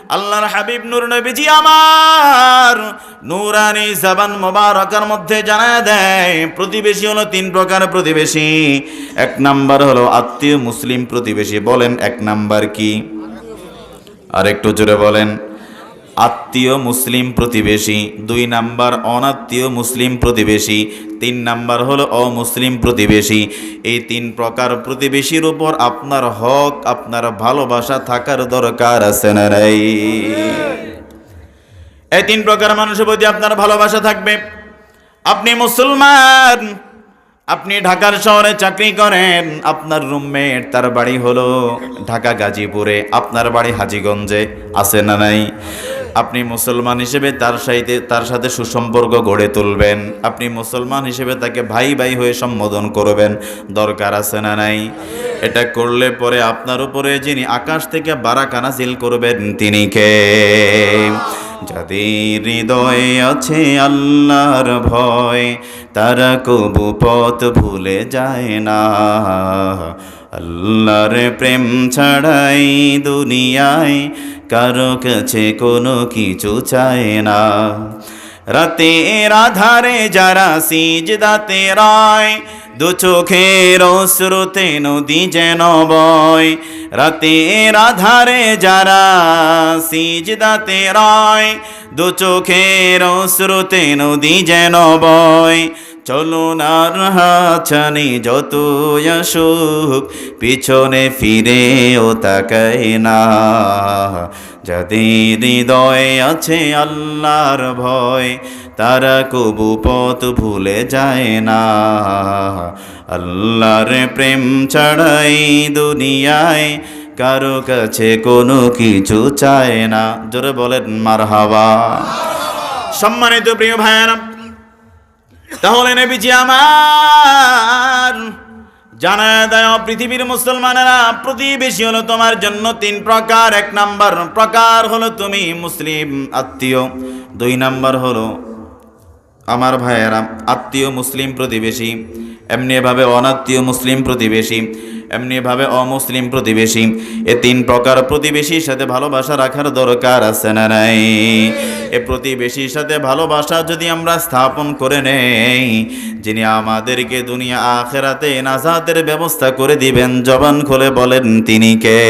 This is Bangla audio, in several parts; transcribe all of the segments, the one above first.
আল্লাহর হাবিব নূর নবীজি আমার নূরানি জবান মোবারকার মধ্যে জানায় দেয় প্রতিবেশী হলো তিন প্রকার প্রতিবেশী। এক নাম্বার হলো আত্মীয় মুসলিম প্রতিবেশী। বলেন এক নাম্বার কি? আর একটু জোরে বলেন। আত্মীয় মুসলিম প্রতিবেশী। দুই নাম্বার অনাত্মীয় মুসলিম প্রতিবেশী। তিন নাম্বার হলো অমুসলিম প্রতিবেশী। এই তিন প্রকার প্রতিবেশীর উপর আপনার হক, আপনার ভালোবাসা থাকার দরকার আছে না নাই? এই তিন প্রকার মানুষের প্রতি আপনার ভালোবাসা থাকবে। আপনি মুসলমান, আপনি ঢাকার শহরে চাকরি করেন, আপনার রুমমেট তার বাড়ি হলো ঢাকা গাজীপুরে, আপনার বাড়ি হাজীগঞ্জে, আছে না নাই? আপনি মুসলমান হিসেবে তার সাথে সুসম্পর্ক গড়ে তুলবেন। আপনি মুসলমান হিসেবে তাকে ভাই ভাই হয়ে সম্বোধন করবেন, দরকার আছে না নাই? এটা করলে পরে আপনার উপরে যিনি আকাশ থেকে বারাকা নাযিল করবেন তিনি কে? যাদের হৃদয়ে আছে আল্লাহর ভয়, তারা কবু পথ ভুলে যায় না। আল্লাহর প্রেম ছাড়াই দুনিয়ায় কারো কাছে কোনো কিছু চায় না। রাতের আধারে যারা সিজদাতে রয়, দু চোখের অশ্রুতে নদী যেন বয়। রাতের আধারে যারা সিজদাতে রয়, দু চোখের অশ্রুতে নদী যেন বয়। চলুন আর হাছানি যত আসুক, পিছনে ফিরেও তাকায় না। যাদের হৃদয়ে আছে আল্লাহর ভয়, তারা কবু পথ ভুলে যায় না। আল্লাহর প্রেম ছাড়াই দুনিয়ায় কারো কাছে কোনো কিছু চায় না। জোরে বলেন মারহাবা। সম্মানিত প্রিয় ভাইয়েরা, তাহলে নবীজি আমার জানায় দেয় পৃথিবীর মুসলমানেরা, প্রতিবেশী হলো তোমার জন্য তিন প্রকার। এক নাম্বার প্রকার হলো তুমি মুসলিম আত্মীয়। দুই নাম্বার হলো আমার ভাইয়েরা আত্মীয় মুসলিম প্রতিবেশী, এমনি ভাবে অনাত্মীয় মুসলিম প্রতিবেশী, এমনি ভাবে অমুসলিম প্রতিবেশী। এ তিন প্রকার প্রতিবেশীর সাথে ভালোবাসা রাখার দরকার আছে না নাই? এ প্রতিবেশীর সাথে ভালোবাসা যদি আমরা স্থাপন করে নেই, যিনি আমাদেরকে দুনিয়া আখিরাতে নাজাতের ব্যবস্থা করে দিবেন, জবান খুলে বলেন তিনি কে?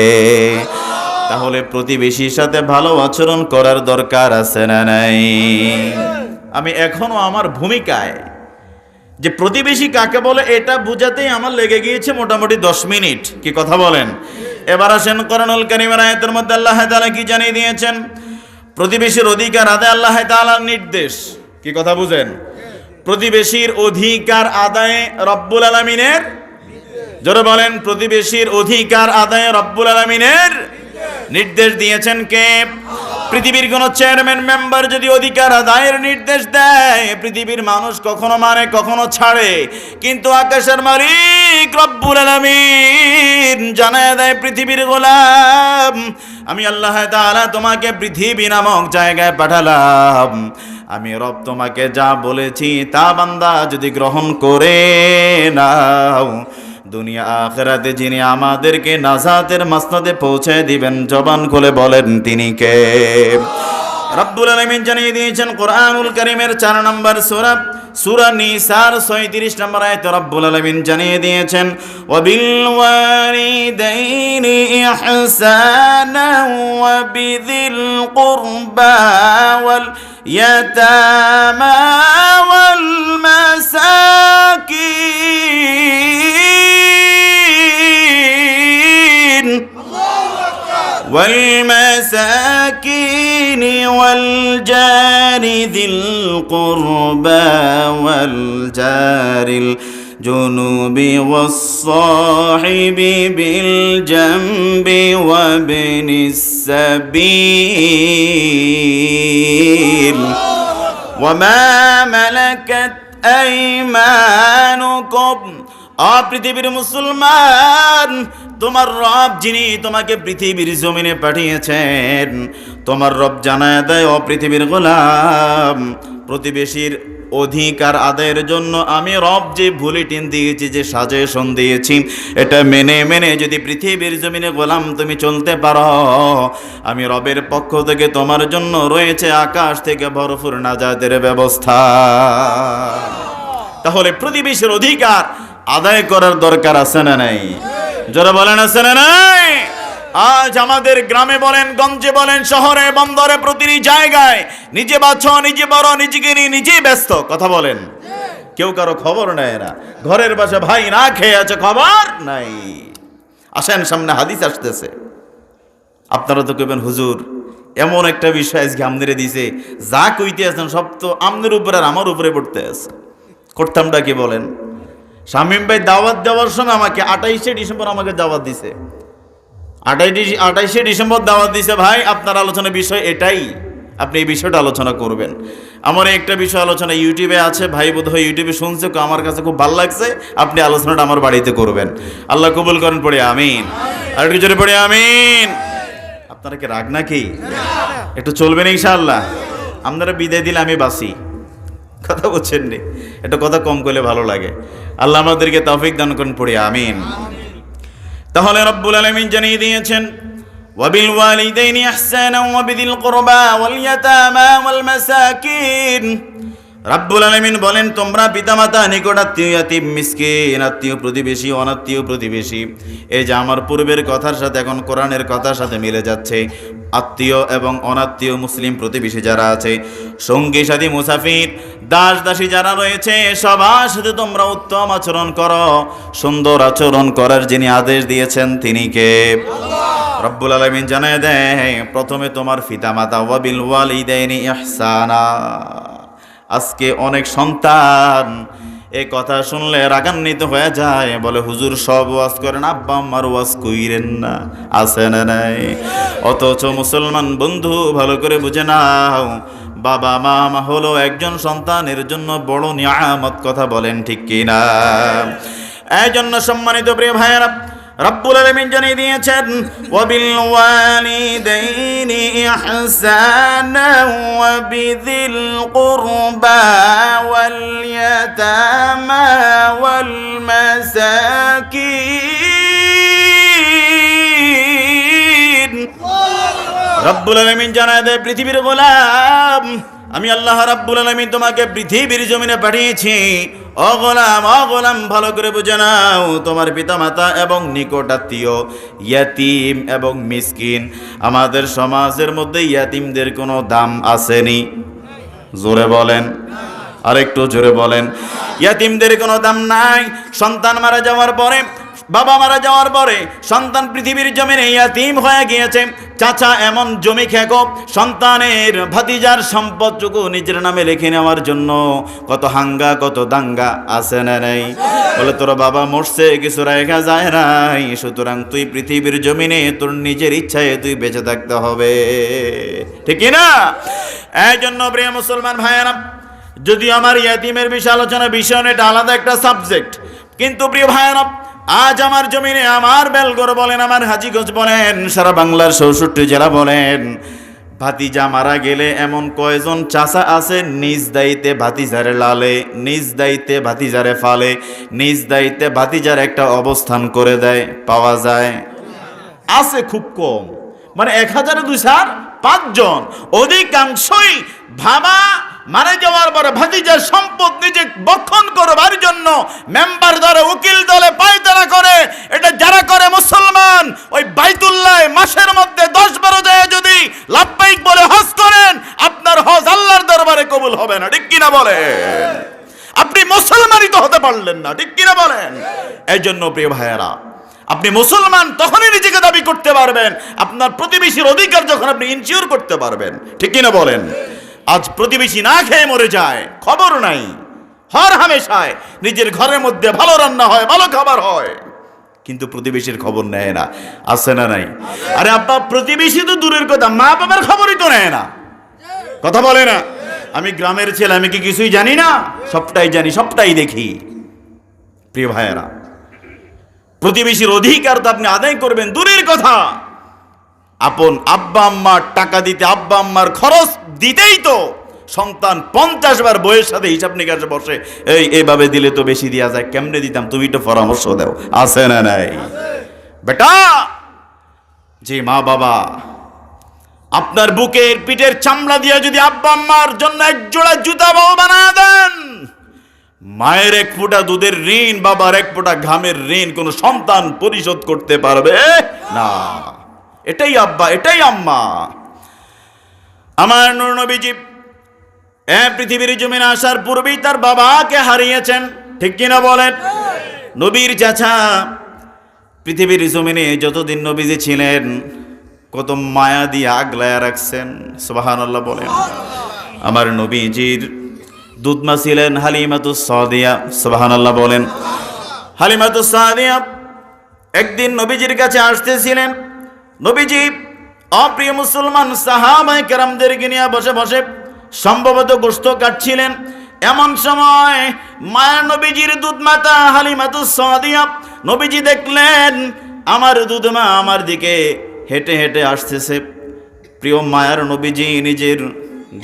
তাহলে প্রতিবেশীর সাথে ভালো আচরণ করার দরকার আছে না নাই? আমি এখনো আমার ভূমিকায় যে প্রতিবেশী কাকে বলে এটা বুঝাতেই আমার লেগে গিয়েছে মোটামুটি 10 মিনিট। কি কথা বলেন? এবার আসেন কোরআনুল কারীমের আয়াতের মধ্যে আল্লাহ তাআলা কি জানিয়ে দিয়েছেন? প্রতিবেশীর অধিকার আদায় আল্লাহ তাআলার নির্দেশ। কি কথা বুঝেন? প্রতিবেশীর অধিকার আদায়ে রব্বুল আলামিনের, জোরে বলেন, প্রতিবেশীর অধিকার আদায়ে রব্বুল আলামিনের নির্দেশ দিয়েছেন কে? পৃথিবীর কোন চেয়ারম্যান মেম্বার যদি অধিকার আদায়ের নির্দেশ দেয়, পৃথিবীর মানুষ কখনো মানে কখনো ছাড়ে, কিন্তু আকাশের মালিক রব্বুল আলামিন জানায় দেয় পৃথিবীর গোলাম, আমি আল্লাহ তাআলা তোমাকে পৃথিবী নামক জায়গায় পাঠালাম। আমি রব তোমাকে যা বলেছি তা বান্দা যদি গ্রহণ করে নাও, দুনিয়া আখিরাতে যিনি আমাদেরকে নাজাতের মাসনদে পৌঁছে দিবেন, জবান খুলে বলেন তিনি কে? রব্বুল আলামিন জানিয়ে দিয়েছেন কোরআনুল কারীমের 4 নম্বর সূরা, সূরা নিসার 36 নম্বর আয়াতে রব্বুল আলামিন জানিয়ে দিয়েছেন, ওয়াবিল ওয়ালিদাইনি ইহসানা ওয়া বিযিল কুরবা ওয়াল ইয়াতামা ওয়াল মাসাকিন والمساكين والجار ذي القربى والجار الجنوب والصاحب بالجنب وابن السبيل وما ملكت أيمانكم। পৃথিবীর মুসলমান, তোমার রব যিনি তোমাকে পৃথিবীর জমিনে পাঠিয়েছেন, তোমার রব জানায় দেয় ও পৃথিবীর গোলাম, প্রতিবেশীর অধিকার আদায়ের জন্য আমি রব যে বুলেটিন দিয়েছি, যে সাজেশন দিয়েছি, এটা মেনে মেনে যদি পৃথিবীর জমিনে গোলাম তুমি চলতে পারো, আমি রবের পক্ষ থেকে তোমার জন্য রয়েছে আকাশ থেকে ভরপুর নাজাতের ব্যবস্থা। তাহলে প্রতিবেশীর অধিকার আদায় করার দরকার আছে না নাই? যারা বলেন আছে না নাই? আজ আমাদের গ্রামে বলেন, গঞ্জে বলেন, শহরে, বন্দরে, প্রতিটি জায়গায় নিজে বাঁচো, নিজে বড়, নিজেকে নিয়ে নিজেই ব্যস্ত। কথা বলেন, কেউ কারো খবর নেয় না। ঘরের বাসা ভাই না খেয়ে আছে, খবর নাই। আসেন, সামনে হাদিস আসতেছে। আপনারা তো কইবেন হুজুর এমন একটা বিষয় আজকে আমনেরে দিছে, যা কইতে আছেন সব তো আমনের উপরে আর আমার উপরে পড়তে আছে। করতামটা কি বলেন? শামীম ভাই দাওয়াত দেওয়ার সময় আমাকে 28শে ডিসেম্বর আমাকে দাওয়াত দিছে। 28শে ডিসেম্বর দাওয়াত দিছে, ভাই আপনার আলোচনার বিষয় এটাই, আপনি এই বিষয়টা আলোচনা করবেন। আমার একটা বিষয় আলোচনা ইউটিউবে আছে, ভাই বোধহয় ইউটিউবে শুনছে, আমার কাছে খুব ভালো লাগছে, আপনি আলোচনাটা আমার বাড়িতে করবেন। আল্লাহ কবুল করেন, পড়ে আমিন। আর একটু জোরে পড়ে আমিন। আপনারা কি রাগ নাকি? একটু চলবেন ইনশাআল্লাহ। আপনারা বিদায় দিলে আমি বাসি। কথা বলছেন রে, এটা কথা কম করলে ভালো লাগে। আল্লাহ আমাদেরকে তৌফিক দান করেন, পড়ে আমিন। তাহলে রব্বুল আলামিন জানিয়ে দিয়েছেন, ওয়াবিল ওয়ালিদাইনি ইহসানা ওয়া বিযিল কুরবা ওয়াল ইয়াতামা ওয়াল মাসাকিন। রব্বুল আলামিন বলেন, তোমরা পিতামাতা, নিকট আত্মীয়, ইয়াতীম, মিসকিন, আত্মীয় প্রতিবেশী, অনাত্মীয় প্রতিবেশী। এই যে আমার পূর্বের কথার সাথে এখন কোরআনের কথার সাথে মিলে যাচ্ছে। আত্মীয় এবং অনাত্মীয় মুসলিম প্রতিবেশী যারা আছে, সঙ্গী সাথী, মুসাফির, দাস দাসী যারা রয়েছে, সবার সাথে তোমরা উত্তম আচরণ করো। সুন্দর আচরণ করার যিনি আদেশ দিয়েছেন তিনি কে? রব্বুল আলামিন জানায় দেয়, প্রথমে তোমার পিতামাতা। ওয়াবিল ওয়ালিদাইনি ইহসানা। আজকে অনেক সন্তান এই কথা শুনলে রাগান্বিত হয়ে যায়, বলে হুজুর সব ওয়াজ করেন, আব্বা আম্মার ওয়াজ কইরেন না, আছে না নাই? অথচ মুসলমান বন্ধু ভালো করে বুঝে নাও, বাবা মা হলো একজন সন্তানের জন্য বড় নিয়ামত। কথা বলেন ঠিক কিনা? এই জন্য সম্মানিত প্রিয় ভাইয়েরা, রব্বুল আলামিন জানিয়ে দিয়েছেন, ওয়াবিল ওয়ালিদাইনি ইহসানা ওয়া বিযিল কুরবা ওয়াল ইয়াতামা ওয়াল মাসাকিন। রব্বুল আলামিন জানায় দেয়, পৃথিবীর গোলাম, আমি আল্লাহ রাব্বুল আলামিন তোমাকে পৃথিবীর জমিনে পাঠিয়েছি। ও গোলাম, ভালো করে বুঝে নাও, তোমার পিতামাতা এবং নিকট আত্মীয়, ইয়াতিম এবং মিসকিন। আমাদের সমাজের মধ্যে ইয়াতিমদের কোনো দাম আসেনি? জোরে বলেন, আরেকটু জোরে বলেন। ইয়াতিমদের কোনো দাম নাই। সন্তান মারা যাওয়ার পরে, বাবা মারা যাওয়ার পরে সন্তান পৃথিবীর জমিনে ইয়াতিম হয়ে গিয়েছে। চাচা এমন জমি খেকো সন্তানের ভাতিজার সম্পদটুকু নিজের নামে লিখে নেওয়ার জন্য কত হাঙ্গা, কত দাঙ্গা, আছে না নাই? বলে তোর বাবা মরছে, কিছু রেখা যায় নাই, সুতরাং তুই পৃথিবীর জমিনে তোর নিজের ইচ্ছায় তুই বেঁচে থাকতে হবে, ঠিক না? এই জন্য প্রিয় মুসলমান ভাইয়েরা, যদি আমার ইয়াতিমের বিষয় আলোচনা, বিষয় এটা আলাদা একটা সাবজেক্ট, কিন্তু প্রিয় ভাইয়েরা, আজ আমার জমিনে, আমার বেলগড় বলেন, আমার হাজীগঞ্জ বলেন, সারা বাংলার 64 জেলা বলেন, ভাতিজা মারা গেলে এমন কয়জন চাচা আছে নিজ দায়িত্বে ভাতিজারে লালে, নিজ দায়িত্বে ভাতিজারে ফালে, নিজ দায়িত্বে ভাতিজার একটা অবস্থান করে দেয়? পাওয়া যায়? আছে খুব কম, মানে 1000-এ 2-5 জন। অধিকাংশই ভাবা মারা যাওয়ার পরে ভাতিজার সম্পদ নিজে বক্ষণ করবার জন্য মেম্বার দলে, উকিল দলে পায়তারা করে। এটা যারা করে মুসলমান, ওই বাইতুল্লাহ মাসের মধ্যে 10-12 যায় যদি লাব্বাইক বলে হজ করেন, আপনার হজ আল্লাহর দরবারে কবুল হবে না, ঠিক কিনা বলেন? আপনি মুসলমানই তো হতে পারলেন না, ঠিক কিনা বলেন? এই জন্য প্রিয় ভাইয়েরা, আপনি মুসলমান তখনই নিজেকে দাবি করতে পারবেন আপনার প্রতিবেশীর অধিকার যখন আপনি ইনশিওর করতে পারবেন, ঠিক কিনা বলেন? আজ প্রতিবেশী না খেয়ে মরে যায়, খবর নাই। হর হামেশায় নিজের ঘরের মধ্যে ভালো রান্না হয়, ভালো খাবার হয়, কিন্তু প্রতিবেশীর খবর নেয় না, আছে না নাই? আরে আব্বা, প্রতিবেশী তো দূরের কথা, মা বাবার খবরই তো নেয় না, কথা বলে না। আমি গ্রামের ছেলে, আমি কি কিছুই জানি না? সবটাই জানি, সবটাই দেখি। প্রিয় ভাইয়েরা, প্রতিবেশীর অধিকার তো আপনি আদায় করবেন দূরের কথা, আপন আব্বা আম্মার টাকা দিতে, আব্বা আম্মার খরচ দিতেই তো সন্তান 50 বার বইয়ের সাথে হিসাব নিকাশে বসে, এইভাবে দিলে তো বেশি দেওয়া যায়, কেমনে দিতাম, তুমি একটু পরামর্শ দাও। আছে না নাই? বেটা, যে মা বাবা আপনার বুকের পিঠের চামড়া দিয়ে যদি আব্বা আম্মার জন্য এক জোড়া জুতা বানায় দেন, মায়ের এক ফোঁটা দুধের ঋণ, বাবার এক ফোঁটা ঘামের ঋণ কোন সন্তান পরিশোধ করতে পারবে না। এটাই আব্বা, এটাই আম্মা। আমার নূর নবীজি পৃথিবীর জমিনে আসার পূর্বেই তার বাবাকে হারিয়েছেন, ঠিক কিনা বলেন? নবীর চাচা পৃথিবীর জমিনে যতদিন নবীজি ছিলেন কত মায়া দিয়ে আগলায় রাখছেন, সুবহানাল্লাহ বলেন। আমার নবীজির দুধমা ছিলেন হালিমাতুস সাদিয়া, সুবহানাল্লাহ বলেন। হালিমাতুস সাদিয়া একদিন নবীজির কাছে আসতেছিলেন। নবীজি অপ্রিয় মুসলমান সাহাবায়ে কেরামদেরকে নিয়ে বসে বসে সম্ভবত গোশত কাটছিলেন। এমন সময় মায়ের নবীজির দুধমাতা হালিমাতুস সাদিয়া নবীজি দেখলেন আমার দুধমা আমার দিকে হেঁটে হেঁটে আসতেছে। প্রিয় মায়ার নবীজি নিজের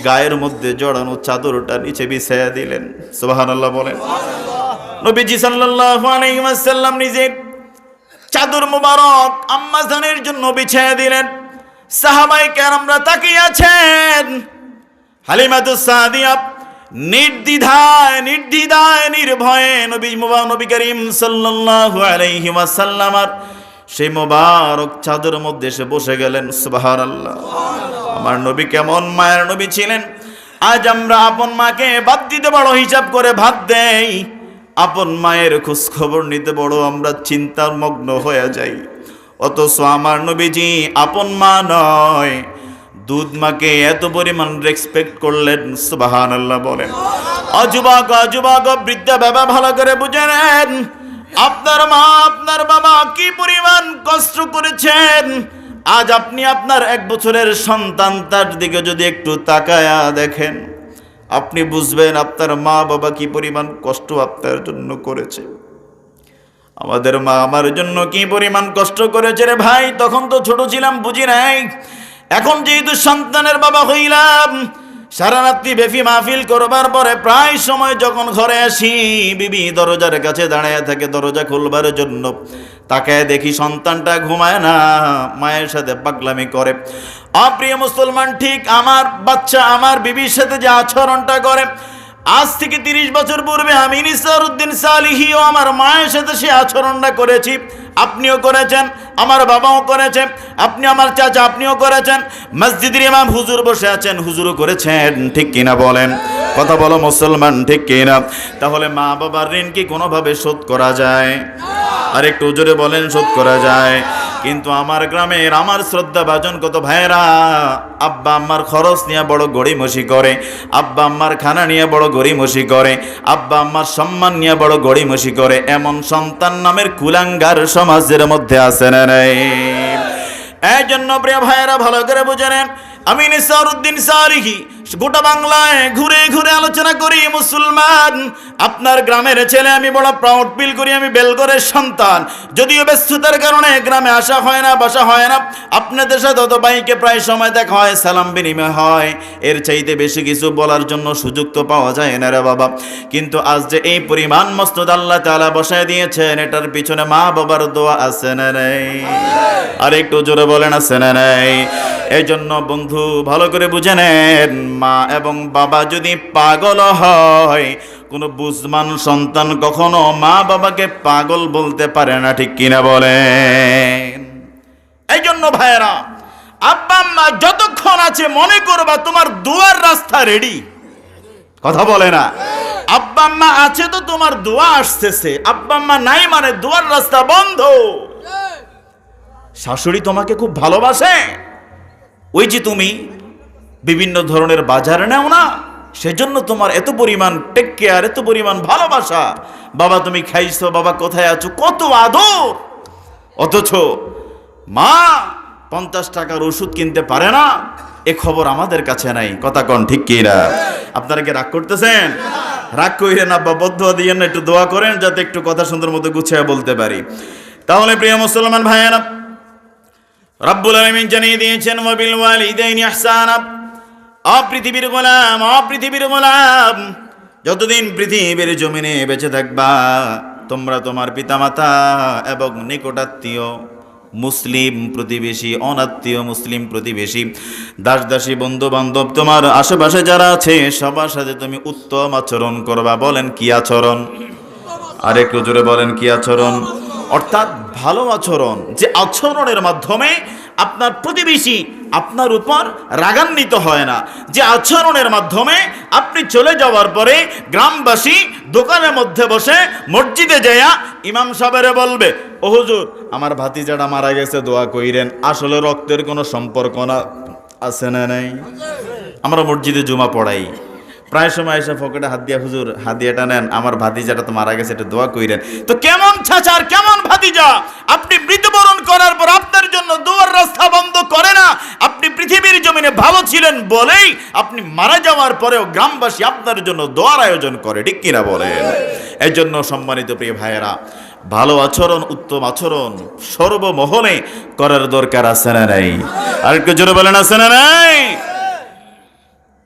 গায়ের মধ্যে জড়ানো চাদরটা নিচে বিছায়া দিলেন, সুবহানাল্লাহ বলেন। নবীজি সাল্লাল্লাহু আলাইহি ওয়াসাল্লাম নিজের চাদর মুবারক আম্মা জানের জন্য বিছায়া দিলেন। সাহাবায়ে কেরামরা তাকিয়ে আছেন। হালিমাতুস সাদিয়া নির্দ্বিধায় নির্ভয়ে নবী করিম সাল্লাল্লাহু আলাইহি ওয়াসাল্লামের সেই মোবারক চাদর মধ্যে এসে বসে গেলেন, সুবহানাল্লাহ। আমার নবী কেমন মায়ের নবী ছিলেন। আজ আমরা আপন মাকে বাদ দিতে বড় হিসাব করে ভাত দেই, আপন মায়ের খোঁজ খবর নিতে বড় আমরা চিন্তার মগ্ন হয়ে যাই। অথচ আমার নবীজি আপন মা নয়, দুধ মাকে এত পরিমাণ রেসপেক্ট করলেন, সুবহানাল্লাহ বলেন। যুবক বৃদ্ধা বাবা ভালো করে বুঝে নেন, আপনার মা আপনার বাবা কি পরিমাণ কষ্ট করেছেন। আজ আপনি আপনার 1 বছরের সন্তান তার দিকে যদি একটু তাকায়া দেখেন, আপনি বুঝবেন আপনার মা বাবা কি পরিমাণ কষ্ট আপনার জন্য করেছে। আমাদের মা আমার জন্য কি পরিমাণ কষ্ট করেছে রে ভাই। তখন তো ছোট ছিলাম, বুঝি নাই। এখন যেহেতু সন্তানের বাবা হইলাম, সারা রাত্রি বেফি মাহফিল করবার পরে প্রায় সময় যখন ঘরে আসি, বিবি দরজার কাছে দাঁড়ায় থাকে দরজা খুলবার জন্য। তাকায় দেখি সন্তানটা ঘুমায় না, মায়ের সাথে পাগলামি করে। অপ্রিয় মুসলমান, ঠিক আমার বাচ্চা আমার বিবির সাথে যে আচরণটা করে, আজ থেকে 30 বছর পূর্বে আমি নিসারউদ্দিন সালিহিও আমার মায়ের সাথে সে আচরণটা করেছি। আপনিও করেছেন, আমার বাবাও করেছে, আপনি আমার চাচা আপনিও করেছেন, মসজিদের ইমাম হুজুর বসে আছেন, হুজুরও করেছেন, ঠিক কিনা বলেন? কথা বলো মুসলমান, ঠিক কিনা? তাহলে মা বাবার ঋণ কি কোনোভাবে শোধ করা যায়? আর একটু জোরে বলেন, শোধ করা যায়। কিন্তু আমার গ্রামের আমার শ্রদ্ধা ভাজন কত ভাইরা আব্বা আম্মার খরচ নিয়ে বড় গড়িমসি করে, আব্বা আম্মার খানা নিয়ে বড় গড়িমসি করে, আব্বা আম্মার সম্মান নিয়ে বড় গড়িমসি করে। এমন সন্তান নামের কুলাঙ্গার সমাজের মধ্যে আছে না নাই? এই জন্য প্রিয় ভাইয়েরা ভালো করে বুঝে নেন, আমি নিসারউদ্দিন সালিহি গোটা বাংলায় ঘুরে ঘুরে আলোচনা করি। মুসলমান, আপনার গ্রামের ছেলে আমি বড় প্রাউড ফিল করি, আমি বেলগরের সন্তান। যদিও ব্যস্ততার কারণে গ্রামে আসা হয় না, বাসা হয় না। আপনাদের সাথে তো বাইকে প্রায় সময় দেখা হয়, সালাম বিনিময় হয়। এর চাইতে বেশি কিছু বলার জন্য সুযোগ তো পাওয়া যায় না রে বাবা। কিন্তু আজ যে এই পরিমাণ মসনদ আল্লাহ তাআলা বসায় দিয়েছেন, এটার পিছনে মা বাবার দোয়া আছে না নাই? আর একটু জোরে বলেন, আছে না নাই? এই জন্য বন্ধু ভালো করে বুঝে নেন, মা এবং বাবা যদি পাগল হয়, কোনো বুঝমান সন্তান কখনো মা বাবাকে পাগল বলতে পারে না, ঠিক কিনা বলেন? এই জন্য ভাইয়েরা, আব্বা আম্মা যতক্ষণ আছে মনে করবা তোমার দোয়ার রাস্তা রেডি। কথা বলে না? আব্বা আম্মা আছে তো তোমার দোয়া আসতেছে, আব্বা আম্মা নাই মানে দোয়ার রাস্তা বন্ধ। শাশুড়ি তোমাকে খুব ভালোবাসে, ওই যে তুমি বিভিন্ন ধরনের বাজারে নেও না, সেজন্য তোমার এত পরিমাণ টেক কেয়ার, এত পরিমাণ ভালোবাসা। বাবা তুমি খাইছো, বাবা কোথায় আছো, কত আদর। অথচ মা 50 টাকার ওষুধ কিনতে পারে না, এ খবর আমাদের কাছে নাই। কথা কন, ঠিক কি না? আপনারা কি রাগ করতেছেন? রাগ কইরেন আব্বা, বদদোয়া দিয়েন না, একটু দোয়া করেন যাতে একটু কথা সুন্দর মতো গুছিয়ে বলতে পারি। তাহলে প্রিয় মুসলমান ভাইয়েরা, রব্বুল আলামিন জানিয়ে দিয়েছেন ওয়াবিল ওয়ালিদাইনি ইহসানা। অপৃথিবীর গোলাম, যতদিন পৃথিবীর জমিনে বেঁচে থাকবা তোমরা তোমার পিতামাতা এবং নিকটাত্মীয় মুসলিম প্রতিবেশী, অনাত্মীয় মুসলিম প্রতিবেশী, দাস দাসী, বন্ধু বান্ধব, তোমার আশেপাশে যারা আছে সবার সাথে তুমি উত্তম আচরণ করবা। বলেন কি আচরণ? আরেকটু জোরে বলেন কি আচরণ? অর্থাৎ ভালো আচরণ, যে আচরণের মাধ্যমে আপনার প্রতিবেশী আপনার উপর রাগান্বিত হয় না, যে আচরণের মাধ্যমে আপনি চলে যাওয়ার পরে গ্রামবাসী দোকানের মধ্যে বসে মসজিদে যাইয়া ইমাম সাহেবেরে বলবে, ও হুজুর আমার ভাতিজাটা মারা গেছে, দোয়া কইরেন। আসলে রক্তের কোনো সম্পর্ক না, আছে না নাই? আমরা মসজিদে জুমা পড়াই, প্রায় সময় এসে পকেটে হাত দিয়া, হুজুর হাদিয়াটা নেন, আমার ভাতিজাটা তো মারা গেছে, এটা দোয়া কইরেন। তো কেমন চাচার কেমন ভাতিজা, আপনি মৃত্যুবরণ করার পর আপনার জন্য দোয়ার রাস্তা বন্ধ করে না। আপনি পৃথিবীর জমিনে ভালো ছিলেন বলেই আপনি মারা যাওয়ার পরেও গ্রামবাসী আপনার জন্য দোয়ার আয়োজন করে, ঠিক কিনা বলেন? এই জন্য সম্মানিত প্রিয় ভাইয়েরা, ভালো আচরণ, উত্তম আচরণ সর্বমহলে করার দরকার আছে না নাই? আরেকটু জোরে বলেন, আছে না নাই?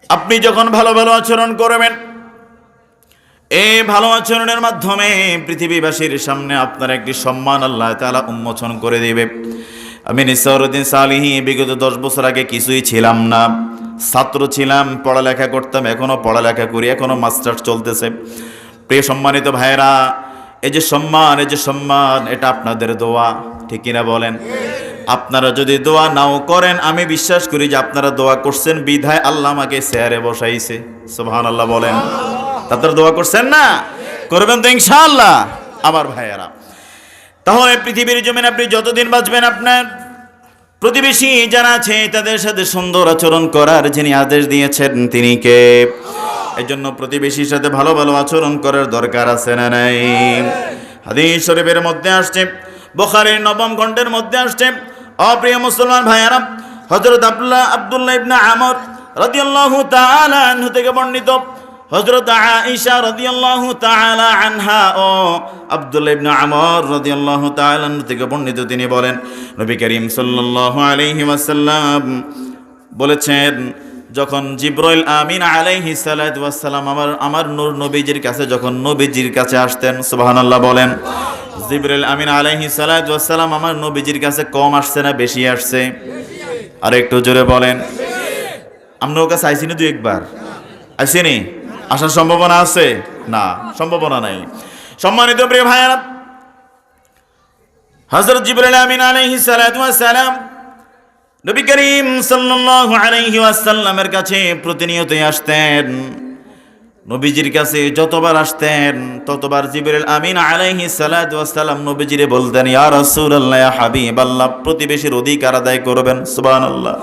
আপনি যখন ভালো ভালো আচরণ করবেন, এই ভালো আচরণের মাধ্যমে পৃথিবীবাসীর সামনে আপনার একটি সম্মান আল্লাহ তাআলা উন্মোচন করে দিবে। আমি নিসারউদ্দিন সালিহি বিগত 10 বছর আগে কিছুই ছিলাম না, ছাত্র ছিলাম, পড়ালেখা করতাম, এখনো পড়ালেখা করি, এখনো মাস্টার্স চলতেছে। প্রিয় সম্মানিত ভাইরা, এই যে সম্মান এটা আপনাদের দোয়া, ঠিক কিনা বলেন? আপনারা যদি দোয়া নাও করেন, আমি বিশ্বাস করি যে আপনারা দোয়া করছেন বিধায় আল্লাহ আমাকে চেয়ারে বসাইছে। সুবহানাল্লাহ বলেন। আপনারা দোয়া করছেন না? করবেন তো ইনশাআল্লাহ আমার ভাইয়েরা। তাহলে পৃথিবীর জমিনে আপনি যতদিন বাঁচবেন, আপনার প্রতিবেশী যারা আছে তাদের সাথে সুন্দর আচরণ করার যিনি আদেশ দিয়েছেন তিনি কে? এই জন্য প্রতিবেশীর সাথে ভালো ভালো আচরণ করার দরকার আছে না নাই? হাদিস শরীফের মধ্যে আসছে, বুখারীর 9ম খণ্ডের মধ্যে আসছে, অপ্রিয় মুসলমান ভাইয়ারা, হযরত আব্দুল্লাহ ইবনে আমর রাদিয়াল্লাহু তাআলা আনহু থেকে বর্ণিত, হযরত আয়েশা রাদিয়াল্লাহু তাআলা আনহা ও আব্দুল্লাহ ইবনে আমর রাদিয়াল্লাহু তাআলা আনহু থেকে বর্ণিত, তিনি বলেন নবী করিম সাল্লাল্লাহু আলাইহি ওয়াসাল্লাম বলেছেন, যখন জিবরাইল আমিন আলাইহিস সালাতু ওয়াস সালাম আমার নূর নবীজির কাছে যখন নবীজির কাছে আসতেন, সুবহানাল্লাহ বলেন, জিবরাইল আমিন আলাইহিস সালাতু ওয়াস সালাম আমার নবীজির কাছে কম আসছে না বেশি আসছে? আর একটু জোরে বলেন। আমরা ওর কাছে আইসিনি দুই একবার? আইসিনি? আসার সম্ভাবনা আছে? না, সম্ভাবনা নাই। সম্মানিত প্রিয় ভাইয়েরা, হযরত জিবরাইল আমিন আলাইহিস সালাতু ওয়াস সালাম নবী করিম সাল্লাল্লাহু আলাইহি ওয়াসাল্লামের কাছে প্রতিনিয়তই আসতেন। নবীজির কাছে যতবার আসতেন ততবার জিবরাইল আমিন আলাইহিস সালাতু ওয়াস সালাম নবীজিরে বলতেন, ইয়া রাসূলুল্লাহ, ইয়া হাবিবাল্লাহ, প্রতিবেশীর অধিকার আদায় করবেন। সুবহানাল্লাহ।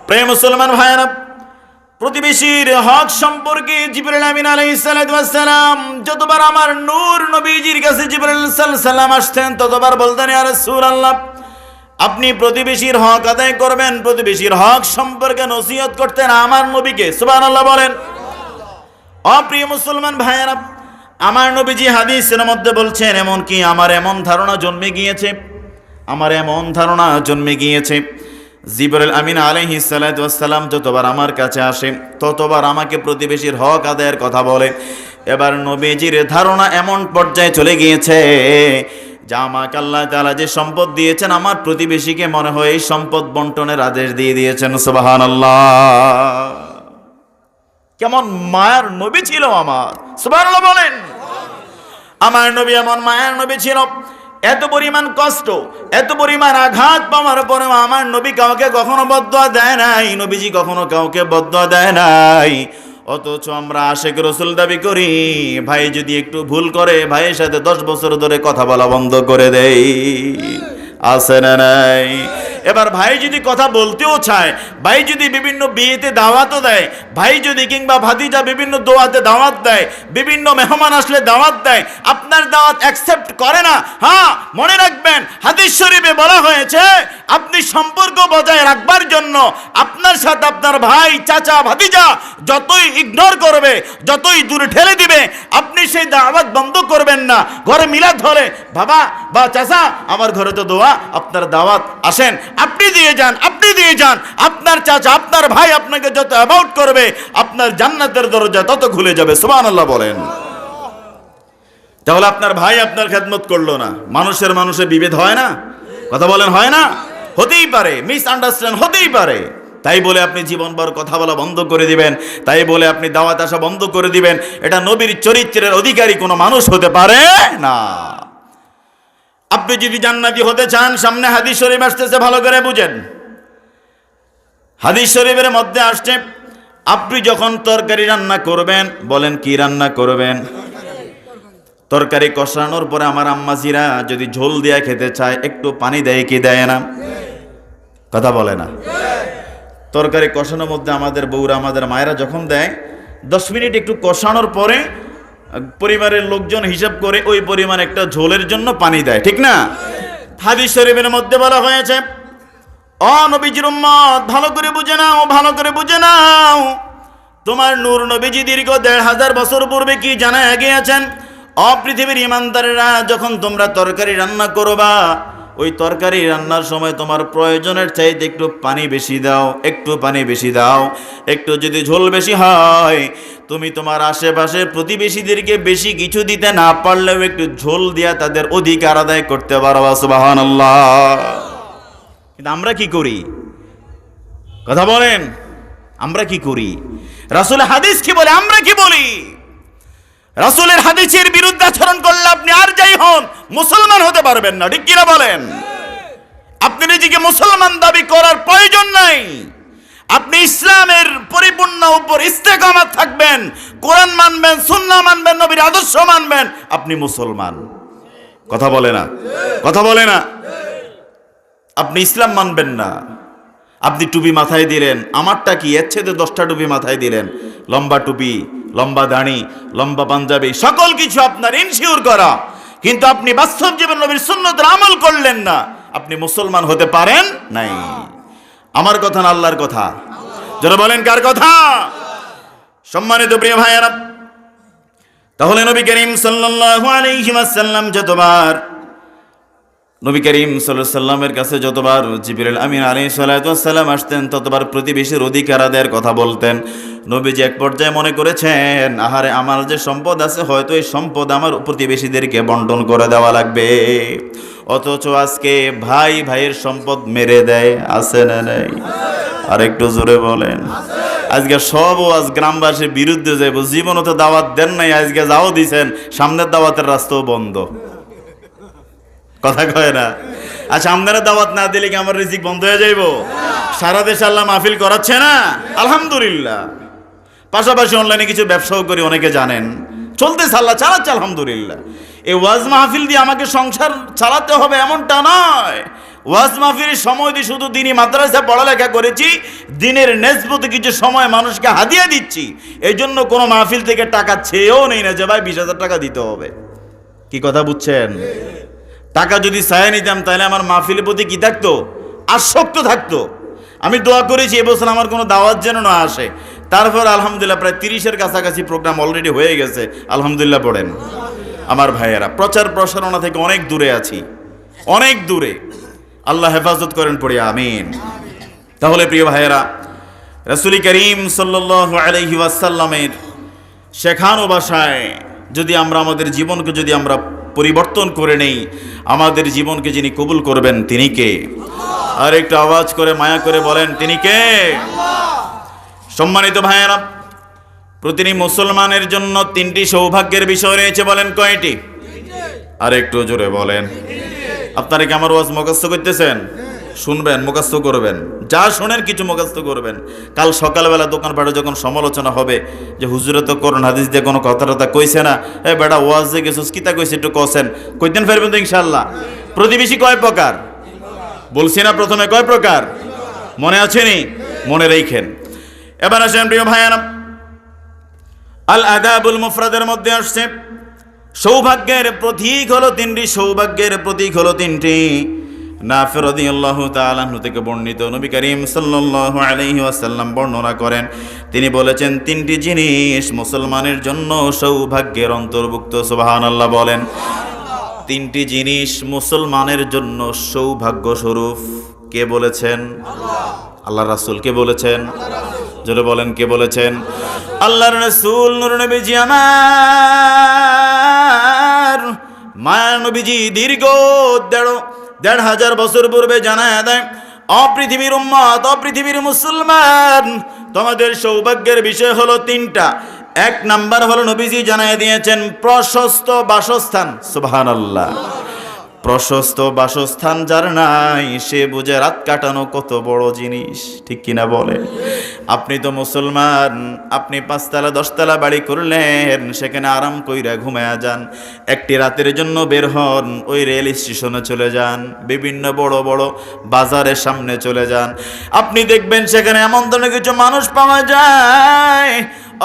প্রিয় মুসলমান ভাইয়েরা, প্রতিবেশীর হক সম্পর্কে জিবরাইল আমিন আলাইহিস সালাতু ওয়াস সালাম যতবার আমার নূর নবীজির কাছে জিবরাইল সাল্লাল্লাহু সাল্লাম আসতেন ততবার বলতেন, ইয়া রাসূলুল্লাহ, আপনি প্রতিবেশীর হক আদায় করবেন, প্রতিবেশীর হক সম্পর্কে নসিহত করতেন আমার নবীকে। সুবহানাল্লাহ বলেন। অপ্রিয় মুসলমান ভাইয়েরা, আমার নবীজি হাদিসের মধ্যে বলছেন, এমনকি আমার এমন ধারণা জন্মে গিয়েছে জিবরাইল আমিন আলাইহিস সালাতু ওয়াস সালাম যতবার আমার কাছে আসে ততবার আমাকে প্রতিবেশীর হক আদায়ের কথা বলে। এবার নবীজির ধারণা এমন পর্যায়ে চলে গিয়েছে যে আমাকে আল্লাহ তাআলা যে সম্পদ দিয়েছেন আমার প্রতিবেশীকে মনে হয় এই সম্পদ বন্টনের আদেশ দিয়ে দিয়েছেন। সুবহানাল্লাহ। কেমন মায়ার নবী ছিল আমার। সুবহানাল্লাহ বলেন। আমার নবী এমন মায়ার নবী ছিল, এত পরিমাণ কষ্ট, এত পরিমাণ আঘাত পাওয়ার পরেও আমার নবী কাউকে কখনো বদদুয়া দেয় নাই, নবীজি কখনো কাউকে বদদুয়া দেয় নাই। অথচ আমরা আশেক রসুল দাবি করি, ভাই যদি একটু ভুল করে ভাইয়ের সাথে 10 বছর ধরে কথা বলা বন্ধ করে দেই, আছে না নাই? এবার ভাই যদি কথা বলতেও চায়, ভাই যদি বিভিন্ন বিয়েতে দাওয়াতও দেয়, ভাই যদি কিংবা ভাতিজা বিভিন্ন দোয়াতে দাওয়াত দেয়, বিভিন্ন মেহমান আসলে দাওয়াত দেয়, আপনার দাওয়াত অ্যাকসেপ্ট করে না, হ্যাঁ মনে রাখবেন হাদিস শরীফে বলা হয়েছে আপনি সম্পর্ক বজায় রাখবার জন্য আপনার সাথে আপনার ভাই, চাচা, ভাতিজা যতই ইগনোর করবে, যতই দূরে ঠেলে দিবে, আপনি সেই দাওয়াত বন্ধ করবেন না। ঘরে মিলাদ হলে বাবা বা চাচা আমার ঘরে তো দোয়া, আপনার দাওয়াত আসেন, আপনি দিয়ে যান, আপনি দিয়ে যান। আপনার চাচা, আপনার ভাই আপনাকে যত অ্যাবাউট করবে, আপনার জান্নাতের দরজা তত খুলে যাবে। সুবহানাল্লাহ বলেন। তাহলে আপনার ভাই আপনার খেদমত করলো না, মানুষে বিভেদ হয় না? কথা বলেন, হয় না? হতেই পারে, মিস আন্ডারস্ট্যান্ড হতেই পারে। তাই বলে আপনি জীবনভর কথা বলা বন্ধ করে দিবেন, তাই বলে আপনি দাওয়াত আসা বন্ধ করে দিবেন, এটা নবীর চরিত্রের অধিকারী কোনো মানুষ হতে পারে না। আপনি যদি জান্নাতি হতে চান, সামনে হাদিস শরীফ আসতেছে, ভালো করে বুঝেন। হাদিস শরীফের মধ্যে আসছে, আপনি যখন তরকারি রান্না করবেন, বলেন কি রান্না করবেন? তরকারি কষানোর পরে আমার আম্মাজিরা যদি ঝোল দিয়া খেতে চায়, একটু পানি দেয় কি দেয় না? কথা বলে না। তরকারি কষানোর মধ্যে আমাদের বউরা, আমাদের মায়েরা যখন দেয়, 10 মিনিট একটু কষানোর পরে পরিবারের লোকজন হিসাব করে ওই পরিমাণ একটা ঝোলের জন্য পানি দেয়, ঠিক না? হাদিস শরীফের মধ্যে বলা হয়েছে, ও নবীজির উম্মত, ভালো করে বুঝে নাও, ভালো করে বুঝে নাও। তোমার নূর নবীজি দীর্ঘ 1500 বছর পূর্বে কি জানায় গিয়েছেন, পৃথিবীর ইমানদারেরা, যখন তোমরা তরকারি রান্না করবা, ওই তরকারি রান্নার সময় তোমার প্রয়োজনের চাইতে একটু পানি বেশি দাও, একটু পানি বেশি দাও। একটু যদি ঝোল বেশি হয়, তুমি তোমার আশেপাশের প্রতিবেশীদেরকে বেশি কিছু দিতে না পারলেও একটু ঝোল দিয়া তাদের অধিকার আদায় করতে পারবা। সুবহানাল্লাহ। কিন্তু আমরা কি করি? কথা বলেন, আমরা কি করি? রাসূলের হাদিস কি বলে, আমরা কি বলি? রাসূলের হাদিসের বিরুদ্ধে আচরণ করলে আপনি আর যাই হন, মুসলমান হতে পারবেন না, ঠিক কিনা বলেন? আপনি নিজেকে মুসলমান দাবি করার প্রয়োজন নাই। আপনি ইসলামের পরিপূর্ণ উপর ইস্তেকামাত থাকবেন, কোরআন মানবেন, সুন্নাহ মানবেন, নবীর আদর্শ মানবেন, আপনি মুসলমান। কথা বলে না, কথা বলে না। আপনি ইসলাম মানবেন না, আপনি টুপি মাথায় দিলেন, আমারটা কি, এর চেয়ে 10টা টুপি মাথায় দিলেন, লম্বা টুপি, লম্বা দাড়ি, লম্বা পাঞ্জাবি, সকল কিছু আপনার ইনসিওর করা, কিন্তু আপনি বাস্তব জীবন নবীর সুন্নতের আমল করলেন না, আপনি মুসলমান হতে পারেন নাই। আমার কথা না, আল্লাহর কথা? যারা বলেন কার কথা? সম্মানিত প্রিয় ভাইয়েরা, তাহলে নবী করিম সাল্লাল্লাহু আলাইহি ওয়াসাল্লাম যতবার, নবী করিম সাল্লাল্লাহু আলাইহি ওয়াসাল্লামের কাছে যতবার জিবরিল আমিন আলাইহিস সালাতু ওয়াসসালাম আসতেন, ততবার প্রতিবেশীর অধিকার আদায়ের কথা বলতেন। নবীজি এক পর্যায়ে মনে করেছেন, আহারে, আমার যে সম্পদ আছে, হয়তো এই সম্পদ আমার প্রতিবেশীদেরকে বন্টন করে দেওয়া লাগবে। অথচ আজকে ভাই ভাইয়ের সম্পদ মেরে দেয়, আছে না নাই? আর একটু জোরে বলেন। আজকে সব আজ গ্রামবাসীর বিরুদ্ধে যাইব, জীবনও তো দাওয়াত দেন নাই, আজকে যাও দিছেন, সামনের দাওয়াতের রাস্তাও বন্ধ। কথা কয় না? আচ্ছা, আপনারা দাওয়াত না দিলে কি আমার রিজিক বন্ধ হয়ে যাইব? সারা দেশে আল্লাহ মাহফিল করাচ্ছে না, আলহামদুলিল্লাহ। পাশাপাশি অনলাইনে কিছু ব্যবসাও করি, অনেকে জানেন, চলতেছে, আল্লাহ চালাচ্ছে, আলহামদুলিল্লাহ। এই ওয়াজ মাহফিল দিয়ে আমাকে সংসার চালাতে হবে এমনটা নয়। ওয়াজ মাহফিলের সময় দিয়ে শুধু দিনই মাদ্রাসায় পড়ালেখা করেছি, দিনের নেসবতে কিছু সময় মানুষকে হাদিয়া দিচ্ছি। এই জন্য কোনো মাহফিল থেকে টাকা চেয়েও নেই না যে ভাই 20,000 টাকা দিতে হবে। কি কথা বুঝছেন? টাকা যদি চায় নিতাম, তাহলে আমার মাহফিলের প্রতি কি থাকতো? আসক্ত থাকতো। আমি দোয়া করেছি এবছর আমার কোনো দাওয়াত যেন না আসে। তারপর আলহামদুলিল্লাহ প্রায় 30-এর কাছাকাছি প্রোগ্রাম অলরেডি হয়ে গেছে, আলহামদুলিল্লাহ। পড়েন আমার ভাইয়েরা, প্রচার প্রসারণা থেকে অনেক দূরে আছি, অনেক দূরে। আল্লাহ হেফাজত করেন, পড়ি আমিন। তাহলে প্রিয় ভাইয়েরা, রাসূল করিম সাল্লাল্লাহু আলাইহি ওয়াসাল্লামের শেখানো ভাষায় যদি আমরা আমাদের জীবনকে যদি আমরা পরিবর্তন করে নেই, আমাদের জীবনকে যিনি কবুল করবেন তিনি কে? আর একটু আওয়াজ করে মায়া করে বলেন, তিনি কে? সম্মানিত ভাইয়েরা, প্রতিটি মুসলমানের জন্য 3টি সৌভাগ্যের বিষয় রয়েছে, বলেন কয়টি? আর একটু জোরে বলেন। আপনারা কি আমার ওয়াজ মুখস্থ করতেছেন? শুনবেন, মুখস্থ করবেন, যা শোনেন কিছু মুখস্থ করবেন। কাল সকালবেলা দোকানপাটে যখন সমালোচনা হবে যে হুজুরে তো কোরআন হাদিস দিয়ে কোনো কথা কইছে না, এ বেটা ওয়াজ দিয়ে গেছিস, কিতা কইছে একটু কছেন, কইতেন ফেরবেন তো ইনশাআল্লাহ। প্রতিবেশী কয় প্রকার বলছি না প্রথমে? কয় প্রকার মনে আছে নি? মনে রেখেন। এবার আসেন প্রিয় ভাইয়েরা, আল আদাবুল মুফরাদের মধ্যে আসছে সৌভাগ্যের প্রতীক হলো 3টি, সৌভাগ্যের প্রতীক হলো 3টি। নাফি রাদিয়াল্লাহু তাআলা আনহু থেকে বর্ণিত, নবী করিম সাল্লাল্লাহু আলাইহি ওয়াসাল্লাম বর্ণনা করেন, তিনি বলেছেন 3টি জিনিস মুসলমানের জন্য সৌভাগ্যের অন্তর্ভুক্ত। সুবহানাল্লাহ বলেন। 3টি জিনিস মুসলমানের জন্য সৌভাগ্য স্বরূপ। কে বলেছেন? আল্লাহ রাসূল কে বলেছেন? জোরে বলেন, কে বলেছেন? আল্লাহর রাসূল নূর নবীজি আমার মায়া নবীজি দীর্ঘ ১,৫০০ বছর পূর্বে জানায় দেয়, অপৃথিবীর উম্মত, অপৃথিবীর মুসলমান, তোমাদের সৌভাগ্যের বিষয় হলো ৩টা। ১ নাম্বার হলো নবীজি জানায় দিয়েছেন প্রশস্ত বাসস্থান। সুবহানাল্লাহ। প্রশস্ত বাসস্থান যার নাই সে বুঝে রাত কাটানো কত বড় জিনিস, ঠিক কিনা বলেন? আপনি তো মুসলমান, আপনি ৫ তলা ১০ তলা বাড়ি করলেন, সেখানে আরাম কইরা ঘুমায়া যান। একটি রাতের জন্য বের হন, ওই রেল স্টেশনে চলে যান, বিভিন্ন বড় বড় বাজারের সামনে চলে যান, আপনি দেখবেন সেখানে এমন ধরনের কিছু মানুষ পাওয়া যায়।